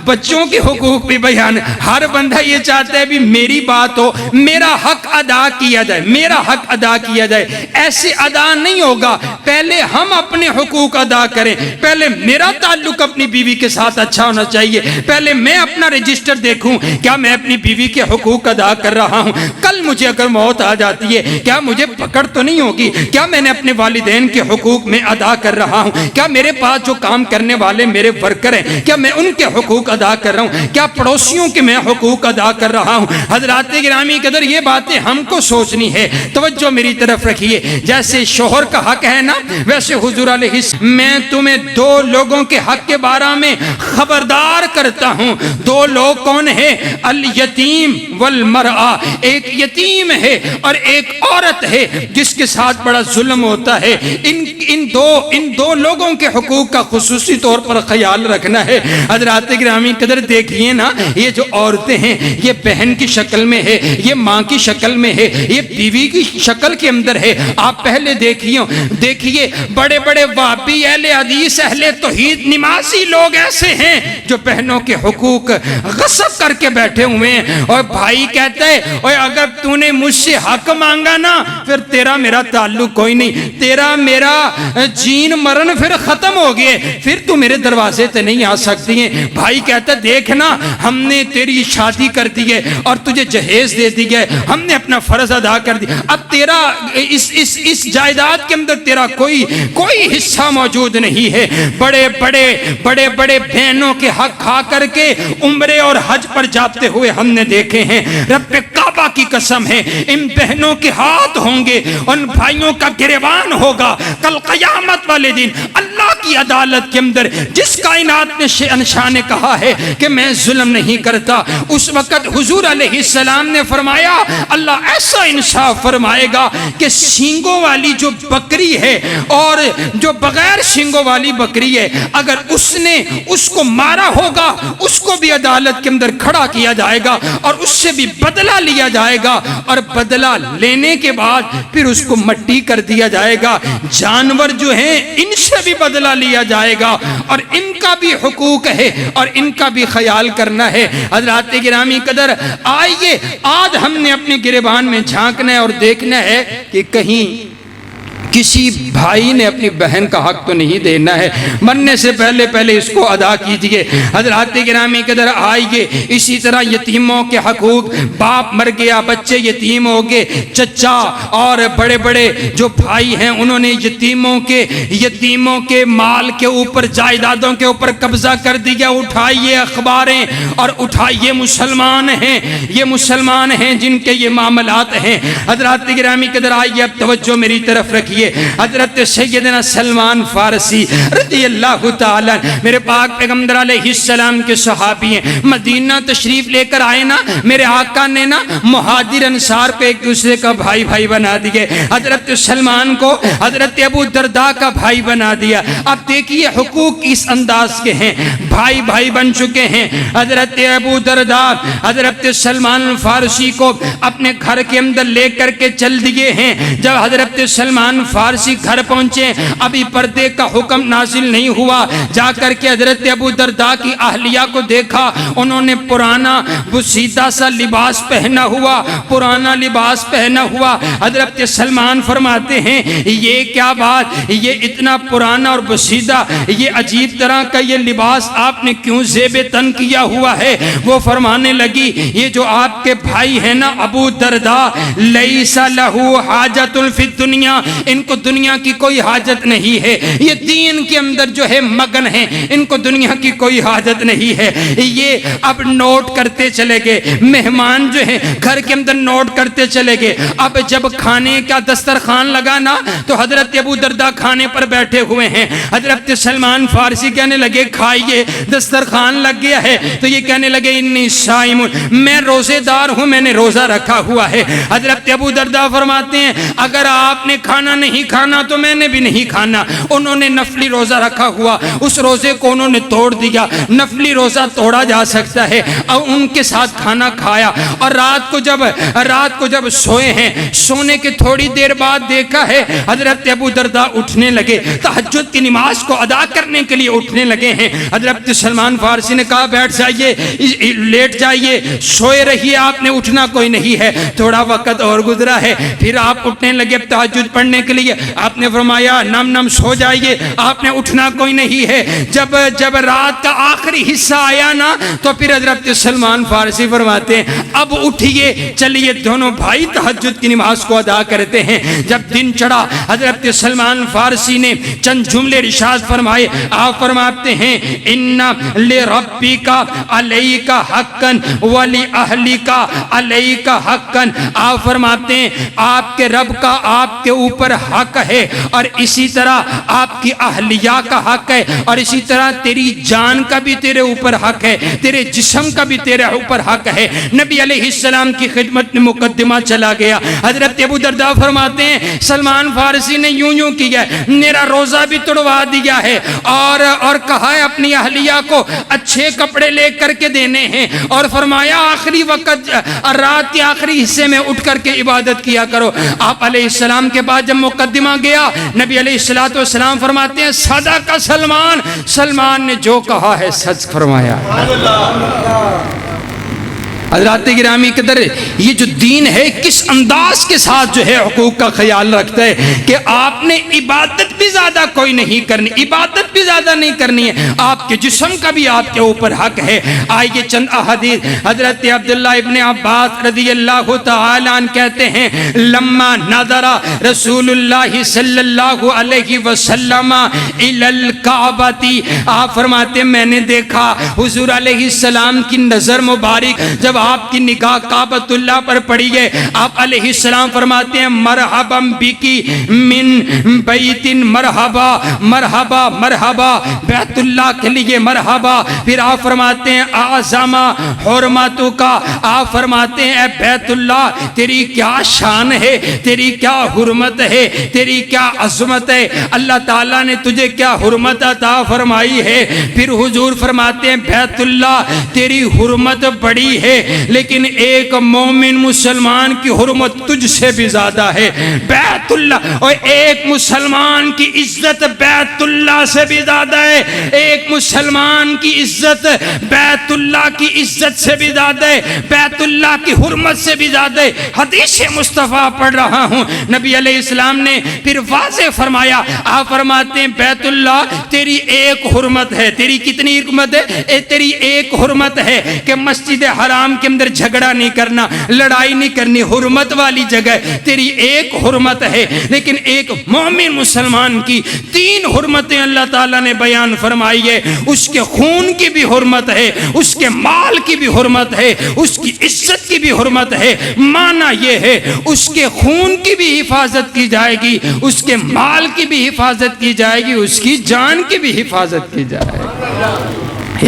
بچوں کے حقوق بھی بیان۔ ہر بندہ یہ چاہتا ہے بھی میری بات ہو، میرا حق ادا کیا جائے، میرا حق ادا کیا جائے۔ ایسے ادا نہیں ہوگا، پہلے ہم اپنے حقوق ادا کریں، پہلے میرا تعلق اپنی بیوی کے ساتھ اچھا ہونا چاہیے، پہلے میں اپنا رجسٹر دیکھوں کیا میں اپنی بیوی کے حقوق ادا کر رہا ہوں۔ کل مجھے اگر موت آ جاتی ہے کیا مجھے پکڑ تو نہیں ہوگی؟ کیا میں نے اپنے والدین کے حقوق میں ادا کر رہا ہوں؟ کیا میرے پاس جو کام کرنے والے میرے ورکر ہیں کیا میں ان کے حقوق ادا کر رہا ہوں؟ کیا پڑوسیوں کے میں حقوق ادا کر رہا ہوں؟ حضرات گرامی قدر یہ باتیں ہم کو سوچنی ہے، توجہ میری طرف رکھیے۔ جیسے شوہر کا حق ہے نا ویسے حضور علیہ السلام میں تمہیں دو لوگوں کے حق کے بارے میں خبردار کرتا ہوں۔ دو لوگ کون ہیں؟ الیتیم والمرأہ، ایک یتیم ہے اور ایک عورت ہے جس کے ساتھ بڑا ظلم ہوتا ہے۔ ان دو لوگوں کے حقوق کا خصوصی طور پر خیال رکھنا ہے۔ حضرات گرامی قدر دیکھیے نا یہ جو عورتیں ہیں یہ بہن کی شکل میں ہے، یہ ماں کی شکل میں ہے، یہ بیوی کی شکل کے اندر ہے۔ آپ پہلے دیکھیے بڑے بڑے وہابی اہل حدیث اہل توحید نمازی لوگ ایسے ہیں جو بہنوں کے حقوق غصب کر کے بیٹھے ہوئے ہیں اور بھائی کہتا ہے اور اگر تو نے مجھ سے حق مانگا نا پھر تیرا میرا تعلق کوئی نہیں، تیرا میرا جین مرن پھر ختم ہو گئے، پھر تو میرے دروازے تے نہیں آ سکتی ہیں۔ بھائی کہتا ہے دیکھنا ہم نے تیری شادی کر دی ہے اور تجھے جہیز دے دی ہے، ہم نے اپنا فرض ادا کر دیا، اب تیرا اس جائیداد کے اندر تیرا کوئی حصہ موجود نہیں ہے۔ بڑے بڑے بہنوں کے حق کھا کر کے عمرے اور حج پر جاتے ہوئے ہم نے دیکھے ہیں۔ رب کعبہ کی قسم ہے ان بہنوں کے ہاتھ ہوں گے، ان بھائیوں کا گریبان ہوگا کل قیامت والے دن اللہ کی عدالت کے اندر۔ جس کائنات نے شہنشاہ نے کہا ہے کہ میں ظلم نہیں کرتا، اس وقت حضور علیہ السلام نے فرمایا اللہ ایسا انصاف فرمائے گا کہ سینگوں والی جو بکری ہے اور جو بغیر سینگوں والی بکری ہے اگر اس نے اس کو مارا ہوگا اس کو بھی عدالت کے اندر کھڑا کیا جائے گا اور اس سے بھی بدلہ لیا جائے گا اور بدلہ لینے کے بعد پھر اس کو مٹی کر دیا جائے گا۔ جانور جو ہیں ان سے بھی بدلہ لیا جائے گا اور ان کا بھی حقوق ہے اور ان کا بھی خیال کرنا ہے۔ حضرات گرامی قدر آئیے آج ہم نے اپنے گریبان میں جھانکنا ہے اور دیکھنا ہے کہ کہیں کسی بھائی نے اپنی بہن کا حق تو نہیں دینا ہے، مرنے سے پہلے اس کو ادا کیجئے۔ حضرات گرامی قدر آئیے اسی طرح یتیموں کے حقوق، باپ مر گیا بچے یتیم ہو گئے، چچا اور بڑے بڑے جو بھائی ہیں انہوں نے یتیموں کے مال کے اوپر جائیدادوں کے اوپر قبضہ کر دیا۔ اٹھائیے اخباریں اور اٹھائیے یہ مسلمان ہیں جن کے یہ معاملات ہیں۔ حضرات گرامی قدر آئیے اب توجہ میری طرف رکھیے۔ لگی ہے۔ حضرت سیدنا سلمان فارسی رضی اللہ تعالیٰ، میرے پاک پیغمبر علیہ السلام کے صحابی ہیں، مدینہ تشریف لے کر آئے نا، میرے آقا نے نا مہاجر انصار کو ایک دوسرے کا بھائی بھائی بنا دیے۔ حضرت سلمان کو حضرت ابو درداء کا بھائی بنا دیا۔ اب دیکھیے حقوق اس انداز کے ہیں، بھائی بھائی بن چکے ہیں۔ حضرت ابو درداء حضرت سلمان فارسی کو اپنے گھر کے اندر لے کر کے چل دیے ہیں۔ جب حضرت سلمان فارسی گھر پہنچے، ابھی پردے کا حکم نازل نہیں ہوا، جا کر کے حضرت ابو درداء کی اہلیہ کو دیکھا، انہوں نے پرانا بسیدہ سا لباس پہنا ہوا، پرانا لباس پہنا ہوا۔ حضرت سلمان فرماتے ہیں یہ کیا بات، یہ اتنا پرانا اور بسیدہ، یہ عجیب طرح کا یہ لباس آپ نے کیوں زیب تن کیا ہوا ہے؟ وہ فرمانے لگی یہ جو آپ کے بھائی ہیں نا ابو درداء، لیس لہو حاجت فی الدنیا، ان کو دنیا کی کوئی حاجت نہیں ہے، یہ دین کے اندر جو ہے مگن ہیں، ان کو دنیا کی کوئی حاجت نہیں ہے۔ یہ اب نوٹ کرتے چلے گئے، مہمان جو ہیں گھر کے اندر نوٹ کرتے چلے گئے۔ اب جب کھانے کا دسترخوان لگا نا تو حضرت ابو درداء کھانے پر بیٹھے ہوئے ہیں، حضرت سلمان فارسی کہنے لگے کھائیے، دسترخوان لگ گیا ہے تو یہ کہنے لگے انی صائم، میں روزے دار ہوں، میں نے روزہ رکھا ہوا ہے۔ حضرت ابو درداء فرماتے ہیں اگر آپ نے کھانا نہیں کھانا تو میں نے بھی نہیں کھانا۔ انہوں نے نفلی روزہ رکھا ہوا، اس روزے کو انہوں نے توڑ دیا، نفلی روزہ توڑا جا سکتا ہے، اور ان کے ساتھ کھانا کھایا۔ اور رات کو جب سوئے ہیں، سونے کے تھوڑی دیر بعد دیکھا ہے حضرت ابو درداء اٹھنے لگے، تہجد کی نماز کو ادا کرنے کے لیے اٹھنے لگے ہیں۔ حضرت سلمان فارسی نے کہا بیٹھ جائیے، لیٹ جائیے، سوئے رہیے، آپ نے اٹھنا کوئی نہیں ہے۔ تھوڑا وقت اور گزرا ہے، پھر آپ اٹھنے لگے تہجد پڑھنے کے لیے، آپ نے فرمایا نم سو جائیے، آپ نے اٹھنا کوئی نہیں ہے۔ جب رات کا آخری حصہ آیا نا تو پھر حضرت سلمان فارسی فرماتے ہیں اب اٹھیے، چلیے دونوں بھائی تہجد کی نماز کو ادا کرتے ہیں۔ جب دن چڑھا حضرت سلمان فارسی نے چند جملے ارشاد فرمائے، آپ فرماتے ہیں ان لربک علیک حقا ولأہلک علیک حقا، آپ فرماتے ہیں آپ کے رب کا آپ کے اوپر حق ہے، اور اسی طرح آپ کی اہلیہ کا حق ہے، اور اسی طرح تیری جان کا بھی تیرے اوپر حق ہے، تیرے جسم کا بھی تیرے اوپر حق ہے۔ نبی علیہ السلام کی خدمت میں مقدمہ چلا گیا۔ حضرت ابو درداء فرماتے ہیں سلمان فارسی نے یوں کیا، میرا روزہ بھی توڑوا دیا ہے، اور کہا ہے اپنی اہلیہ کو اچھے کپڑے لے کر کے دینے ہیں، اور فرمایا آخری وقت رات کے آخری حصے میں اٹھ کر کے عبادت کیا کرو۔ آپ علیہ السلام کے بعد جب مقدمہ گیا، نبی علیہ السلام فرماتے ہیں صدق سلمان نے جو کہا ہے سچ فرمایا۔ حضرات گرامی قدر، یہ جو دین ہے کس انداز کے ساتھ جو ہے حقوق کا خیال رکھتا ہے کہ آپ نے عبادت بھی زیادہ کوئی نہیں کرنی، عبادت بھی زیادہ نہیں کرنی ہے، آپ کے جسم کا بھی آپ کے اوپر حق ہے۔ آئیے چند احادیث، حضرت عبداللہ ابن عباس رضی اللہ تعالیٰ عنہ کہتے ہیں لما نظر رسول اللہ صلی اللہ علیہ وسلم الی الکعبۃ، آپ فرماتے ہیں میں نے دیکھا حضور علیہ السلام کی نظر مبارک جب آپ کی نگاہ کعبۃ اللہ پر پڑی ہے، آپ علیہ السلام فرماتے ہیں مرحبا بکی من بیت، مرحبا مرحبا مرحبا بیت اللہ کے لیے مرحبا۔ پھر آپ فرماتے ہیں اعظم حرمتو کا، آپ فرماتے ہیں اے بیت اللہ تیری کیا شان ہے، تیری کیا حرمت ہے، تیری کیا عظمت ہے، اللہ تعالیٰ نے تجھے کیا حرمت عطا فرمائی ہے۔ پھر حضور فرماتے ہیں بیت اللہ تیری حرمت بڑی ہے، لیکن ایک مومن مسلمان کی حرمت تجھ سے بھی زیادہ ہے۔ بیت اللہ، اور ایک مسلمان کی عزت بیت اللہ سے بھی زیادہ ہے، ایک مسلمان کی عزت بیت اللہ کی عزت سے بھی زیادہ ہے، بیت اللہ کی حرمت سے بھی زیادہ ہے۔ حدیث مصطفیٰ پڑھ رہا ہوں، نبی علیہ السلام نے پھر واضح فرمایا، آپ فرماتے ہیں بیت اللہ تیری ایک حرمت ہے، تیری کتنی حرمت ہے؟ تیری ایک حرمت ہے کہ مسجد حرام کے اندر جھگڑا نہیں کرنا، لڑائی نہیں کرنی، حرمت والی جگہ تیری ایک حرمت ہے، لیکن ایک مومن مسلمان کی 3 حرمتیں اللہ تعالیٰ نے بیان فرمائی ہے۔ اس کے خون کی بھی حرمت ہے، اس کے مال کی بھی حرمت ہے، اس کی عزت کی بھی حرمت ہے۔ معنی یہ ہے اس کے خون کی بھی حفاظت کی جائے گی، اس کے مال کی بھی حفاظت کی جائے گی، اس کی جان کی بھی حفاظت کی جائے گی۔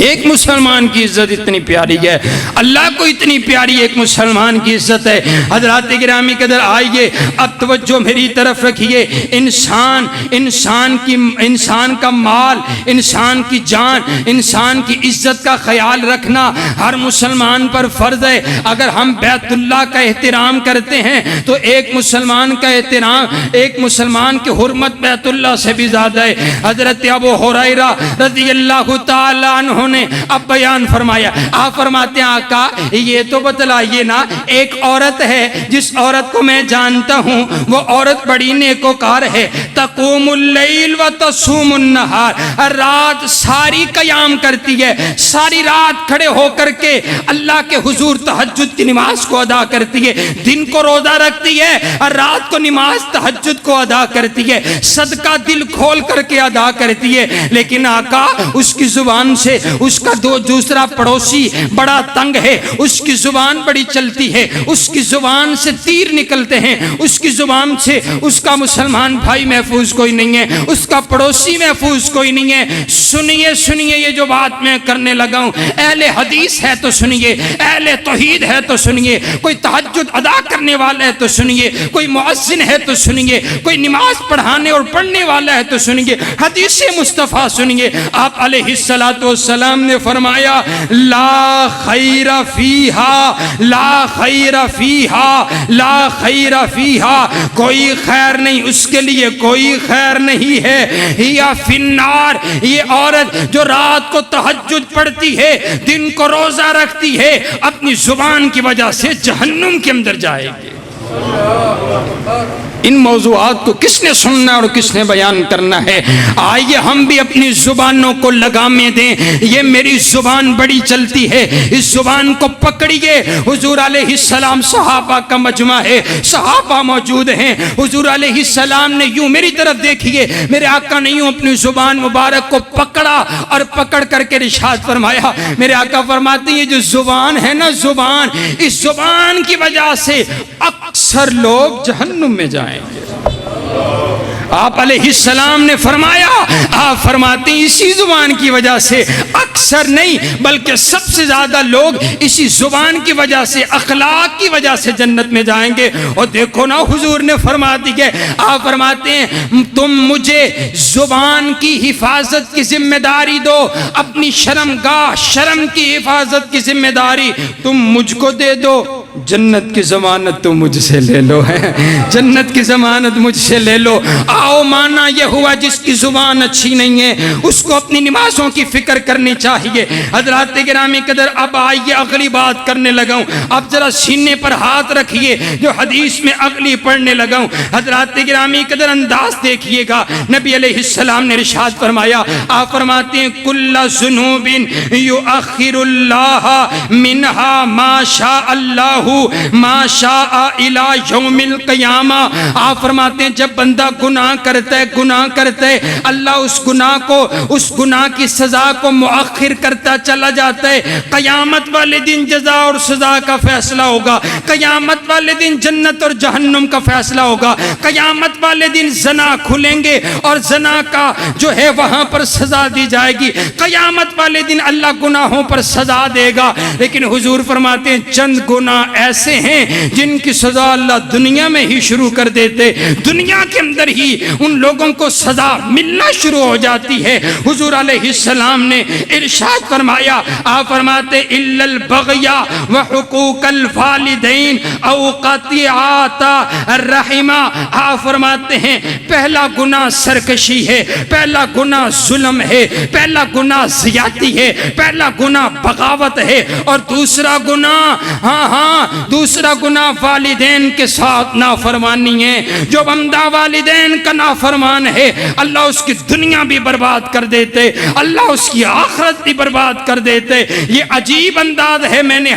ایک مسلمان کی عزت اتنی پیاری ہے، اللہ کو اتنی پیاری ایک مسلمان کی عزت ہے۔ حضرات گرامی قدر آئیے، اب توجہ میری طرف رکھیے۔ انسان کا مال، انسان کی جان، انسان کی عزت کا خیال رکھنا ہر مسلمان پر فرض ہے۔ اگر ہم بیت اللہ کا احترام کرتے ہیں تو ایک مسلمان کا احترام، ایک مسلمان کی حرمت بیت اللہ سے بھی زیادہ ہے۔ حضرت ابو ہریرہ رضی اللہ تعالیٰ عنہ نے اب بیان فرمایا، آپ فرماتے ہیں آقا یہ تو بتلائیے نا، ایک عورت ہے جس عورت کو میں جانتا ہوں، وہ عورت بڑی نیکوکار ہے، تقوم اللیل و تصوم النہار، رات ساری قیام کرتی ہے، ساری رات کھڑے ہو کر کے اللہ کے حضور تہجد کی نماز کو ادا کرتی ہے، دن کو روزہ رکھتی ہے اور رات کو نماز تہجد کو ادا کرتی ہے، صدقہ دل کھول کر کے ادا کرتی ہے، لیکن آقا اس کی زبان سے اس کا دوسرا پڑوسی بڑا تنگ ہے، اس کی زبان بڑی چلتی ہے، اس کی زبان سے تیر نکلتے ہیں، اس کی زبان سے اس کا مسلمان بھائی محفوظ کوئی نہیں ہے، اس کا پڑوسی محفوظ کوئی نہیں ہے۔ سنیے سنیے یہ جو بات میں کرنے لگا ہوں، اہل حدیث ہے تو سنیے، اہل توحید ہے تو سنیے، کوئی تہجد ادا کرنے والا ہے تو سنیے، کوئی مؤذن ہے تو سنیے، کوئی نماز پڑھانے اور پڑھنے والا ہے تو سنیے، حدیث مصطفیٰ سنیے۔ آپ علیہ السلام نے فرمایا لا خیر فیہا، لا خیر فیہا، لا خیر فیہا، کوئی خیر نہیں اس کے لیے، کوئی خیر نہیں ہے۔ یا فی النار، یہ عورت جو رات کو تہجد پڑھتی ہے، دن کو روزہ رکھتی ہے، اپنی زبان کی وجہ سے جہنم کے اندر جائے گی۔ ان موضوعات کو کس نے سننا اور کس نے بیان کرنا ہے؟ آئیے ہم بھی اپنی زبانوں کو لگامیں دیں۔ یہ میری زبان بڑی چلتی ہے، اس زبان کو پکڑیے۔ حضور علیہ السلام صحابہ کا مجمع ہے، صحابہ موجود ہیں، حضور علیہ السلام نے یوں میری طرف دیکھیے، میرے آقا نے یوں اپنی زبان مبارک کو پکڑا اور پکڑ کر کے ارشاد فرمایا، میرے آقا فرماتے ہیں یہ جو زبان ہے نا، زبان، اس زبان کی وجہ سے اکثر لوگ جہنم میں جائیں گے۔ آپ علیہ السلام نے فرمایا، آپ فرماتے ہیں اسی زبان کی وجہ سے اکثر نہیں بلکہ سب سے زیادہ لوگ اسی زبان کی وجہ سے، اخلاق کی وجہ سے جنت میں جائیں گے۔ اور دیکھو نا حضور نے فرما دی ہے، آپ فرماتے ہیں تم مجھے زبان کی حفاظت کی ذمہ داری دو، اپنی شرمگاہ، شرم کی حفاظت کی ذمہ داری تم مجھ کو دے دو، جنت کی ضمانت تو مجھ سے لے لو ہے، جنت کی ضمانت مجھ سے لے لو۔ آؤ مانا یہ ہوا جس کی زبان اچھی نہیں ہے اس کو اپنی نمازوں کی فکر کرنی چاہیے۔ حضرات گرامی قدر اب آئیے اگلی بات کرنے لگا ہوں، اب ذرا سینے پر ہاتھ رکھیے جو حدیث میں اگلی پڑھنے لگا ہوں۔ حضرات گرامی قدر انداز دیکھیے گا، نبی علیہ السلام نے ارشاد فرمایا، آپ فرماتے ہیں کل ذنوب یؤخر اللہ منہا ما شاء اللہ ما شاء الی یوم القیامہ۔ آپ فرماتے ہیں جب بندہ گناہ کرتا ہے اللہ اس گناہ کو، اس گناہ کی سزا کو مؤخر کرتا چلا جاتا ہے۔ قیامت والے دن جزا اور سزا کا فیصلہ ہوگا، قیامت والے دن جنت اور جہنم کا فیصلہ ہوگا، قیامت والے دن زنا کھلیں گے اور زنا کا جو ہے وہاں پر سزا دی جائے گی، قیامت والے دن اللہ گناہوں پر سزا دے گا۔ لیکن حضور فرماتے ہیں چند گناہ ایسے ہیں جن کی سزا اللہ دنیا میں ہی شروع کر دیتے، دنیا کے اندر ہی ان لوگوں کو سزا ملنا شروع ہو جاتی ہے۔ حضور علیہ السلام نے ارشاد فرمایا، آپ فرماتے الا البغی وحقوق الوالدین او قطیعات الرحم۔ آپ فرماتے ہیں پہلا گناہ سرکشی ہے، پہلا گناہ ظلم ہے، پہلا گناہ زیادتی ہے، پہلا گناہ بغاوت ہے، اور دوسرا گناہ دوسرا گناہ والدین کے ساتھ نافرمانی ہے. جو بندہ والدین کا نافرمان ہے اللہ اس کی دنیا بھی برباد کر دیتے, اللہ اس کی آخرت بھی برباد کر دیتے. یہ عجیب انداز ہے. میں نے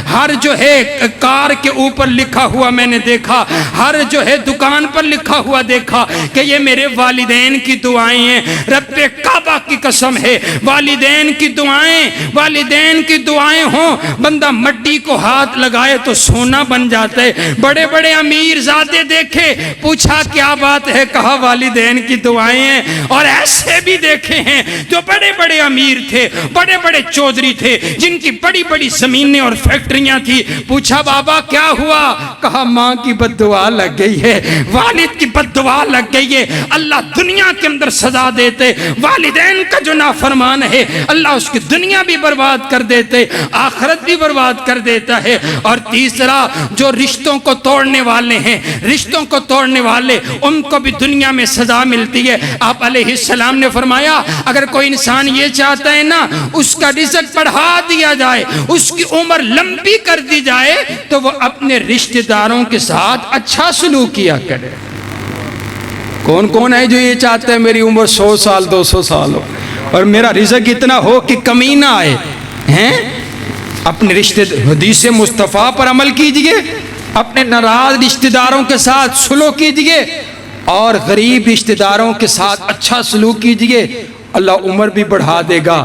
ہر جو ہے کار کے اوپر لکھا ہوا میں نے دیکھا, ہر جو ہے دکان پر لکھا ہوا دیکھا کہ یہ میرے والدین کی دعائیں ہیں. رب کعبہ کی قسم ہے, والدین کی دعائیں ہوں, بندہ مٹی کو ہاتھ لگائے تو سونا بن جاتا ہے. بڑے بڑے امیر زادے دیکھے, پوچھا کیا بات ہے, کہا والدین کی دعائیں ہیں. اور ایسے بھی دیکھے ہیں جو بڑے بڑے امیر تھے, بڑے بڑے چودھری تھے, جن کی بڑی بڑی زمینیں اور فیکٹریاں تھی. پوچھا بابا کیا ہوا, کہا ماں کی بد دعا لگ گئی ہے, والد کی بد دعا لگ گئی ہے. اللہ دنیا کے اندر سزا دیتے, والدین کا جو نافرمان ہے اللہ اس کی دنیا بھی برباد کر دیتے, آخرت بھی برباد کر دیتا ہے. اور تیسرا جو رشتوں کو توڑنے والے ہیں, رشتوں کو توڑنے والے, ان کو بھی دنیا میں سزا ملتی ہے. آپ علیہ السلام نے فرمایا اگر کوئی انسان یہ چاہتا ہے نا اس کا رزق بڑھا دیا جائے, اس کی عمر لمبی کر دی جائے, تو وہ اپنے رشتہ داروں کے ساتھ اچھا سلوک کیا کرے. کون کون ہے جو یہ چاہتے ہیں میری عمر 100 سال 200 سال ہو اور میرا رزق اتنا ہو کہ کمی نہ آئے ہیں؟ اپنے رشتہ حدیث مصطفیٰ پر عمل کیجئے, اپنے ناراض رشتہ داروں کے ساتھ سلوک کیجئے, اور غریب رشتہ داروں کے ساتھ اچھا سلوک کیجئے. اللہ عمر بھی بڑھا دے گا,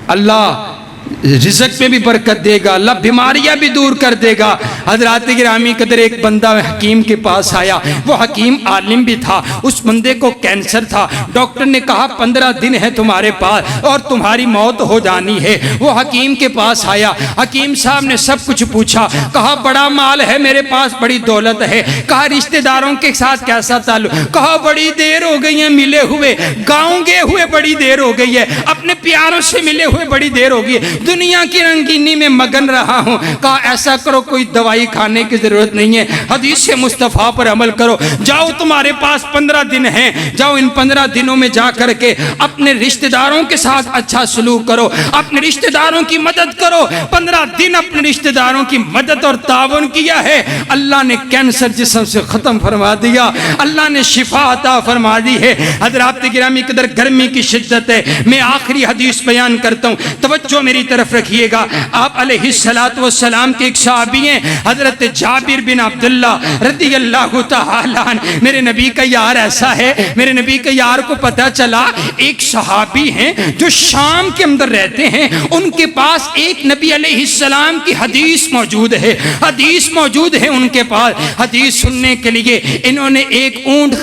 اللہ رزق میں بھی برکت دے گا, اللہ بیماریاں بھی دور کر دے گا. حضرات گرامی قدر, ایک بندہ حکیم کے پاس آیا, وہ حکیم عالم بھی تھا, اس بندے کو کینسر تھا. ڈاکٹر نے کہا 15 دن ہے تمہارے پاس اور تمہاری موت ہو جانی ہے. وہ حکیم کے پاس آیا, حکیم صاحب نے سب کچھ پوچھا, کہا بڑا مال ہے میرے پاس, بڑی دولت ہے. کہا رشتہ داروں کے ساتھ کیسا تعلق, کہا بڑی دیر ہو گئی ہے ملے ہوئے, گاؤں گئے ہوئے بڑی دیر ہو گئی ہے, اپنے پیاروں سے ملے ہوئے بڑی دیر ہو گئی ہے, دنیا کی رنگینی میں مگن رہا ہوں. کہا ایسا کرو, کوئی دوائی کھانے کی ضرورت نہیں ہے, حدیث مصطفیٰ پر عمل کرو. جاؤ تمہارے پاس 15 دن ہیں, جاؤ ان 15 دنوں میں جا کر کے اپنے رشتہ داروں کے ساتھ اچھا سلوک کرو, اپنے رشتہ داروں کی مدد کرو. 15 دن اپنے رشتہ داروں کی مدد اور تعاون کیا ہے, اللہ نے کینسر جسم سے ختم فرما دیا, اللہ نے شفا عطا فرما دی ہے. حضرات گرامی قدر, گرمی کی شدت ہے, میں آخری حدیث بیان کرتا ہوں, توجہ میری طرف رکھیے گا. آپ علیہ السلام کے ایک صحابی ہیں حضرت جابر بن عبداللہ رضی اللہ تعالی عنہ. میرے نبی کا یار ایسا ہے, میرے نبی کے یار کو پتہ چلا ایک صحابی ہیں جو شام کے اندر رہتے ہیں, ان کے پاس ایک نبی علیہ السلام کی حدیث موجود ہے, حدیث موجود ہے ان کے پاس. حدیث سننے کے لیے انہوں نے ایک اونٹ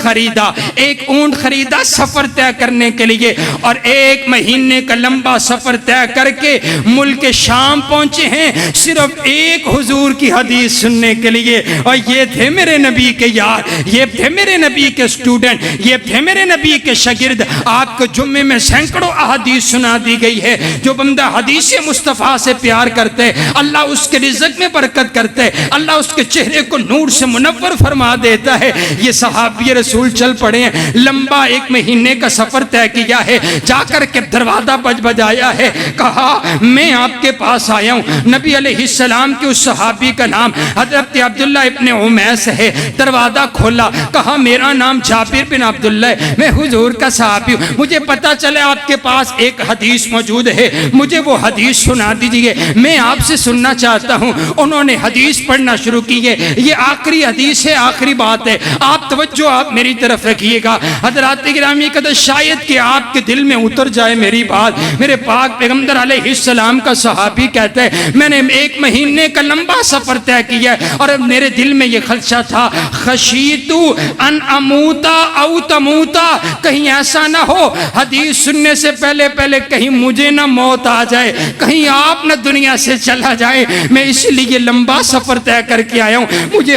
خریدا سفر طے کرنے کے لیے, اور 1 مہینے کا لمبا سفر طے کر کے ملک شام پہنچے ہیں صرف ایک حضور کی حدیث سننے کے لیے. اور یہ تھے میرے نبی کے یار, یہ تھے میرے نبی کے اسٹوڈنٹ, یہ تھے میرے نبی کے شاگرد. آپ کو جمعے میں سینکڑوں احادیث سنا دی گئی ہے. جو بندہ حدیث مصطفیٰ سے پیار کرتے اللہ اس کے رزق میں برکت کرتے, اللہ اس کے چہرے کو نور سے منور فرما دیتا ہے. یہ صحابی رسول چل پڑے ہیں, لمبا 1 مہینے کا سفر طے کیا ہے, جا کر کے دروازہ بجایا ہے, کہا میں آپ کے پاس آیا ہوں. نبی علیہ السلام کے اس صحابی کا نام حضرت عبداللہ ابن عمیس ہے. دروازہ کھولا, کہا میرا نام جابر بن عبداللہ ہے, میں حضور کا صحابی ہوں, مجھے پتا چلے آپ کے پاس ایک حدیث موجود ہے, مجھے وہ حدیث سنا دیجئے, میں آپ سے سننا چاہتا ہوں. انہوں نے حدیث پڑھنا شروع کی ہے. یہ آخری حدیث ہے, آخری بات ہے, آپ توجہ آپ میری طرف رکھیے گا. حضرات گرامی قدر, شاید کہ آپ کے دل میں اتر جائے میری بات. میرے پاک پیغمبر علیہ السلام کا صحابی کہتا ہے میں نے 1 مہینے کا لمبا سفر طے کیا اور میرے دل میں یہ خدشہ تھا, خشیتو ان اموتا او تموتا, کہیں ایسا نہ ہو حدیث سننے سے پہلے کہیں مجھے نہ موت آ جائے, کہیں آپ نہ دنیا سے چلا جائے. میں اس لیے لمبا سفر طے کر کے آیا ہوں, مجھے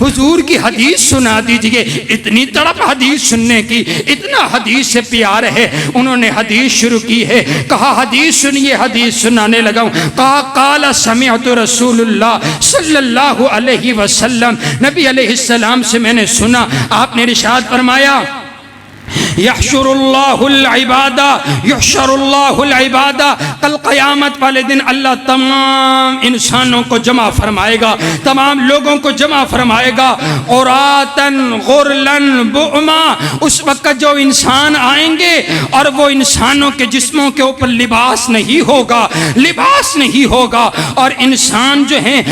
حضور کی حدیث سنا دیجئے. اتنی تڑپ حدیث سننے کی, اتنا حدیث سے پیار ہے. انہوں نے حدیث شروع کی ہے, کہا حدیث سنیے. حدیث سنانے لگا ہوں. کہا قال سمعت رسول اللہ صلی اللہ علیہ وسلم, نبی علیہ السلام سے میں نے سنا, آپ نے ارشاد فرمایا یحشر اللہ العباد یحشر اللہ العباد، کل قیامت والے دن اللہ تمام انسانوں کو جمع فرمائے گا، تمام لوگوں کو جمع فرمائے گا، عراۃً غرلاً بؤما، اس وقت جو انسان آئیں گے اور وہ انسانوں کے جسموں کے اوپر لباس نہیں ہوگا، لباس نہیں ہوگا، اور انسان جو ہیں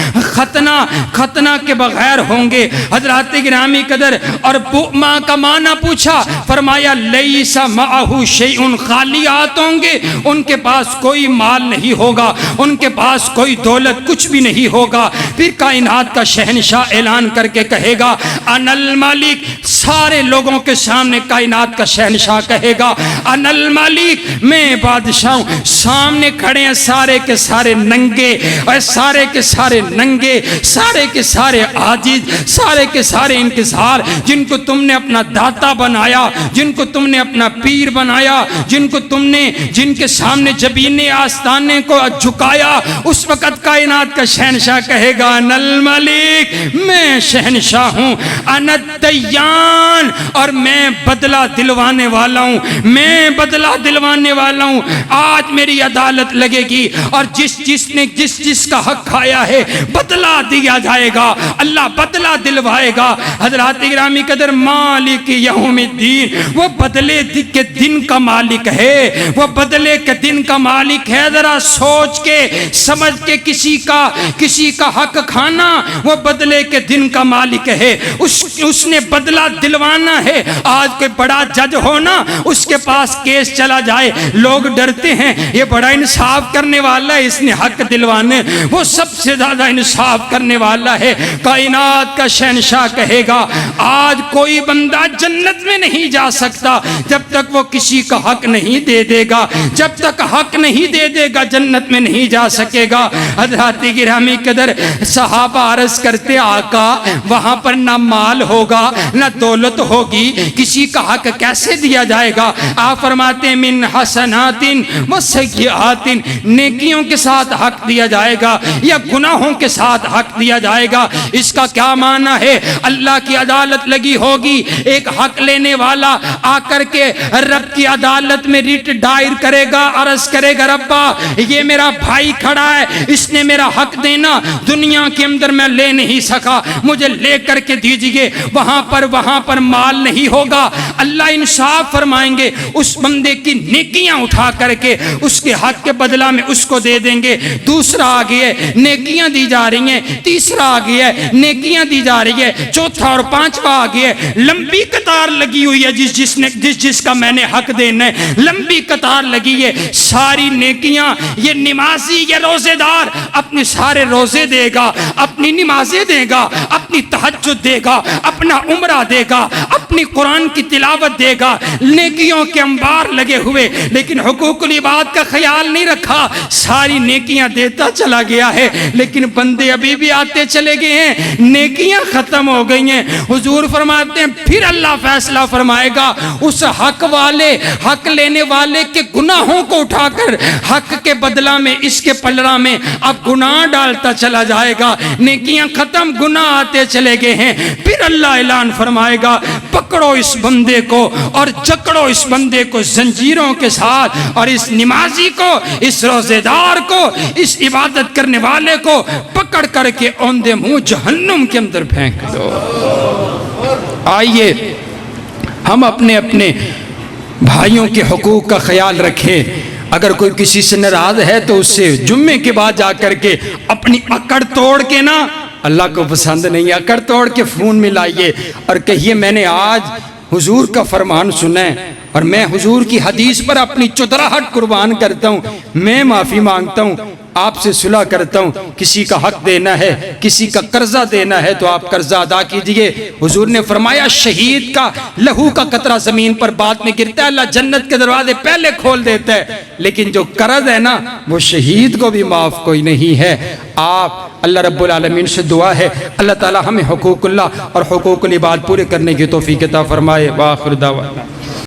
ختنہ کے بغیر ہوں گے۔ حضرات گرامی قدر، اور بؤما کا معنی پوچھا، فرمایا لیس معہ شیء، خالیات ہوں گے، ان کے پاس کوئی مال نہیں ہوگا، ان کے پاس کوئی دولت کچھ بھی نہیں ہوگا۔ پھر کائنات کا شہنشاہ اعلان کر کے کہے گا انا الملک، سارے لوگوں کے سامنے کائنات کا شہنشاہ کہے گا انا الملک، میں بادشاہ ہوں۔ سامنے کھڑے ہیں سارے کے سارے ننگے، اور سارے کے سارے ننگے، سارے کے سارے عاجز، سارے کے سارے انکسار، جن کو تم نے اپنا داتا بنایا، جن کو تم نے اپنا پیر بنایا، جن کے سامنے جبین آستانے کو جھکایا، اس وقت کائنات کا شہنشاہ کہے گا انا الملک، میں شہنشاہ ہوں، انا الدیان، اور میں بدلہ دلوانے والا ہوں، میں بدلہ دلوانے والا ہوں۔ آج میری عدالت لگے گی، اور جس کا حق کھایا ہے بدلہ دیا جائے گا، اللہ بدلہ دلوائے گا۔ حضرات گرامی قدر، مالک یوم الدین، وہ بدلے کے دن کا مالک ہے، وہ بدلے کے دن کا مالک ہے۔ ذرا سوچ کے سمجھ کے، کسی کا حق کھانا وہ بدلے کے دن کا مالک ہے، اس نے بدلہ دلوانا ہے۔ آج کوئی بڑا جج ہونا، اس کے پاس کیس چلا جائے، لوگ ڈرتے ہیں یہ بڑا انصاف کرنے والا ہے، اس نے حق دلوانے، وہ سب سے زیادہ انصاف کرنے والا ہے۔ کائنات کا شہنشاہ کہے گا آج کوئی بندہ جنت میں نہیں جا سکتا جب تک وہ کسی کا حق نہیں دے دے گا، جب تک حق نہیں دے دے گا جنت میں نہیں جا سکے گا۔ حضرات گرامی قدر، صحابہ عرض کرتے آقا وہاں پر نہ مال ہوگا نہ دولت ہوگی، کسی کا حق کیسے دیا جائے گا؟ آپ فرماتے ہیں من حسنات و سیئات، نیکیوں کے ساتھ حق دیا جائے گا یا گناہوں کے ساتھ حق دیا جائے گا؟ اس کا کیا معنی ہے؟ اللہ کی عدالت لگی ہوگی، ایک حق لینے والا آ کر کے رب کی عدالت میں ریٹ دائر کرے گا، عرض کرے گا ربا یہ میرا بھائی کھڑا ہے، اس نے میرا حق دینا دنیا کے اندر میں لے نہیں سکا، مجھے لے کر کے دیجئے۔ وہاں پر مال نہیں ہوگا، اللہ انصاف فرمائیں گے، اس بندے کی نیکیاں اٹھا کر کے اس کے حق کے بدلہ میں اس کو دے دیں گے۔ دوسرا آ گیا ہے، نیکیاں دی جا رہی ہیں، تیسرا آ گیا ہے، نیکیاں دی جا رہی ہے، چوتھا اور پانچواں آ گیا ہے، لمبی قطار لگی ہوئی ہے، جس کا میں نے حق دینا ہے، لمبی قطار لگی ہے، ساری نیکیاں، یہ نمازی، یہ روزے دار اپنے سارے روزے دے گا، اپنی نمازیں دے گا، اپنی تہجد دے گا، اپنا عمرہ دے گا، اپنی قرآن کی تلاوت دے گا، نیکیوں کے انبار لگے ہوئے، لیکن حقوق العباد کا خیال نہیں رکھا، ساری نیکیاں دیتا چلا گیا ہے، لیکن بندے ابھی بھی آتے چلے گئے ہیں، نیکیاں ختم ہو گئی ہیں۔ حضور فرماتے ہیں پھر اللہ فیصلہ فرمائے گا، اس حق لینے والے کے گناہوں کو اٹھا کر حق کے بدلہ میں اس کے پلڑا میں اب گناہ ڈالتا چلا جائے گا، نیکیاں ختم، گناہ آتے چلے گئے ہیں۔ پھر اللہ اعلان فرمائے گا پکڑو اس بندے کو اور جکڑو اس بندے کو زنجیروں کے ساتھ، اور اس نمازی کو، اس روزے دار کو، اس عبادت کرنے والے کو پکڑ کر کے اوندے منہ جہنم کے اندر پھینک دو۔ آئیے ہم اپنے بھائیوں کے حقوق کا خیال رکھیں۔ اگر کوئی کسی سے ناراض ہے تو اس سے جمعے کے بعد جا کر کے اپنی اکڑ توڑ کے نا، اللہ کو پسند نہیں، اکڑ توڑ کے فون میں لائیے اور کہیے میں نے آج حضور کا فرمان سنا ہے اور میں حضور کی حدیث پر اپنی چتراہٹ قربان کرتا ہوں، میں معافی مانگتا ہوں، آپ سے صلح کرتا ہوں۔ کسی کا حق دینا ہے، کسی کا قرضہ دینا ہے تو آپ قرضہ ادا کیجئے۔ حضور نے فرمایا شہید کا لہو کا قطرہ زمین پر بعد میں گرتا ہے، اللہ جنت کے دروازے پہلے کھول دیتا ہے، لیکن جو قرض ہے نا وہ شہید کو بھی معاف کوئی نہیں ہے۔ آپ اللہ رب العالمین سے دعا ہے اللہ تعالی ہمیں حقوق اللہ اور حقوق العباد پورے کرنے کی توفیق عطا فرمائے۔ وآخر دعوانا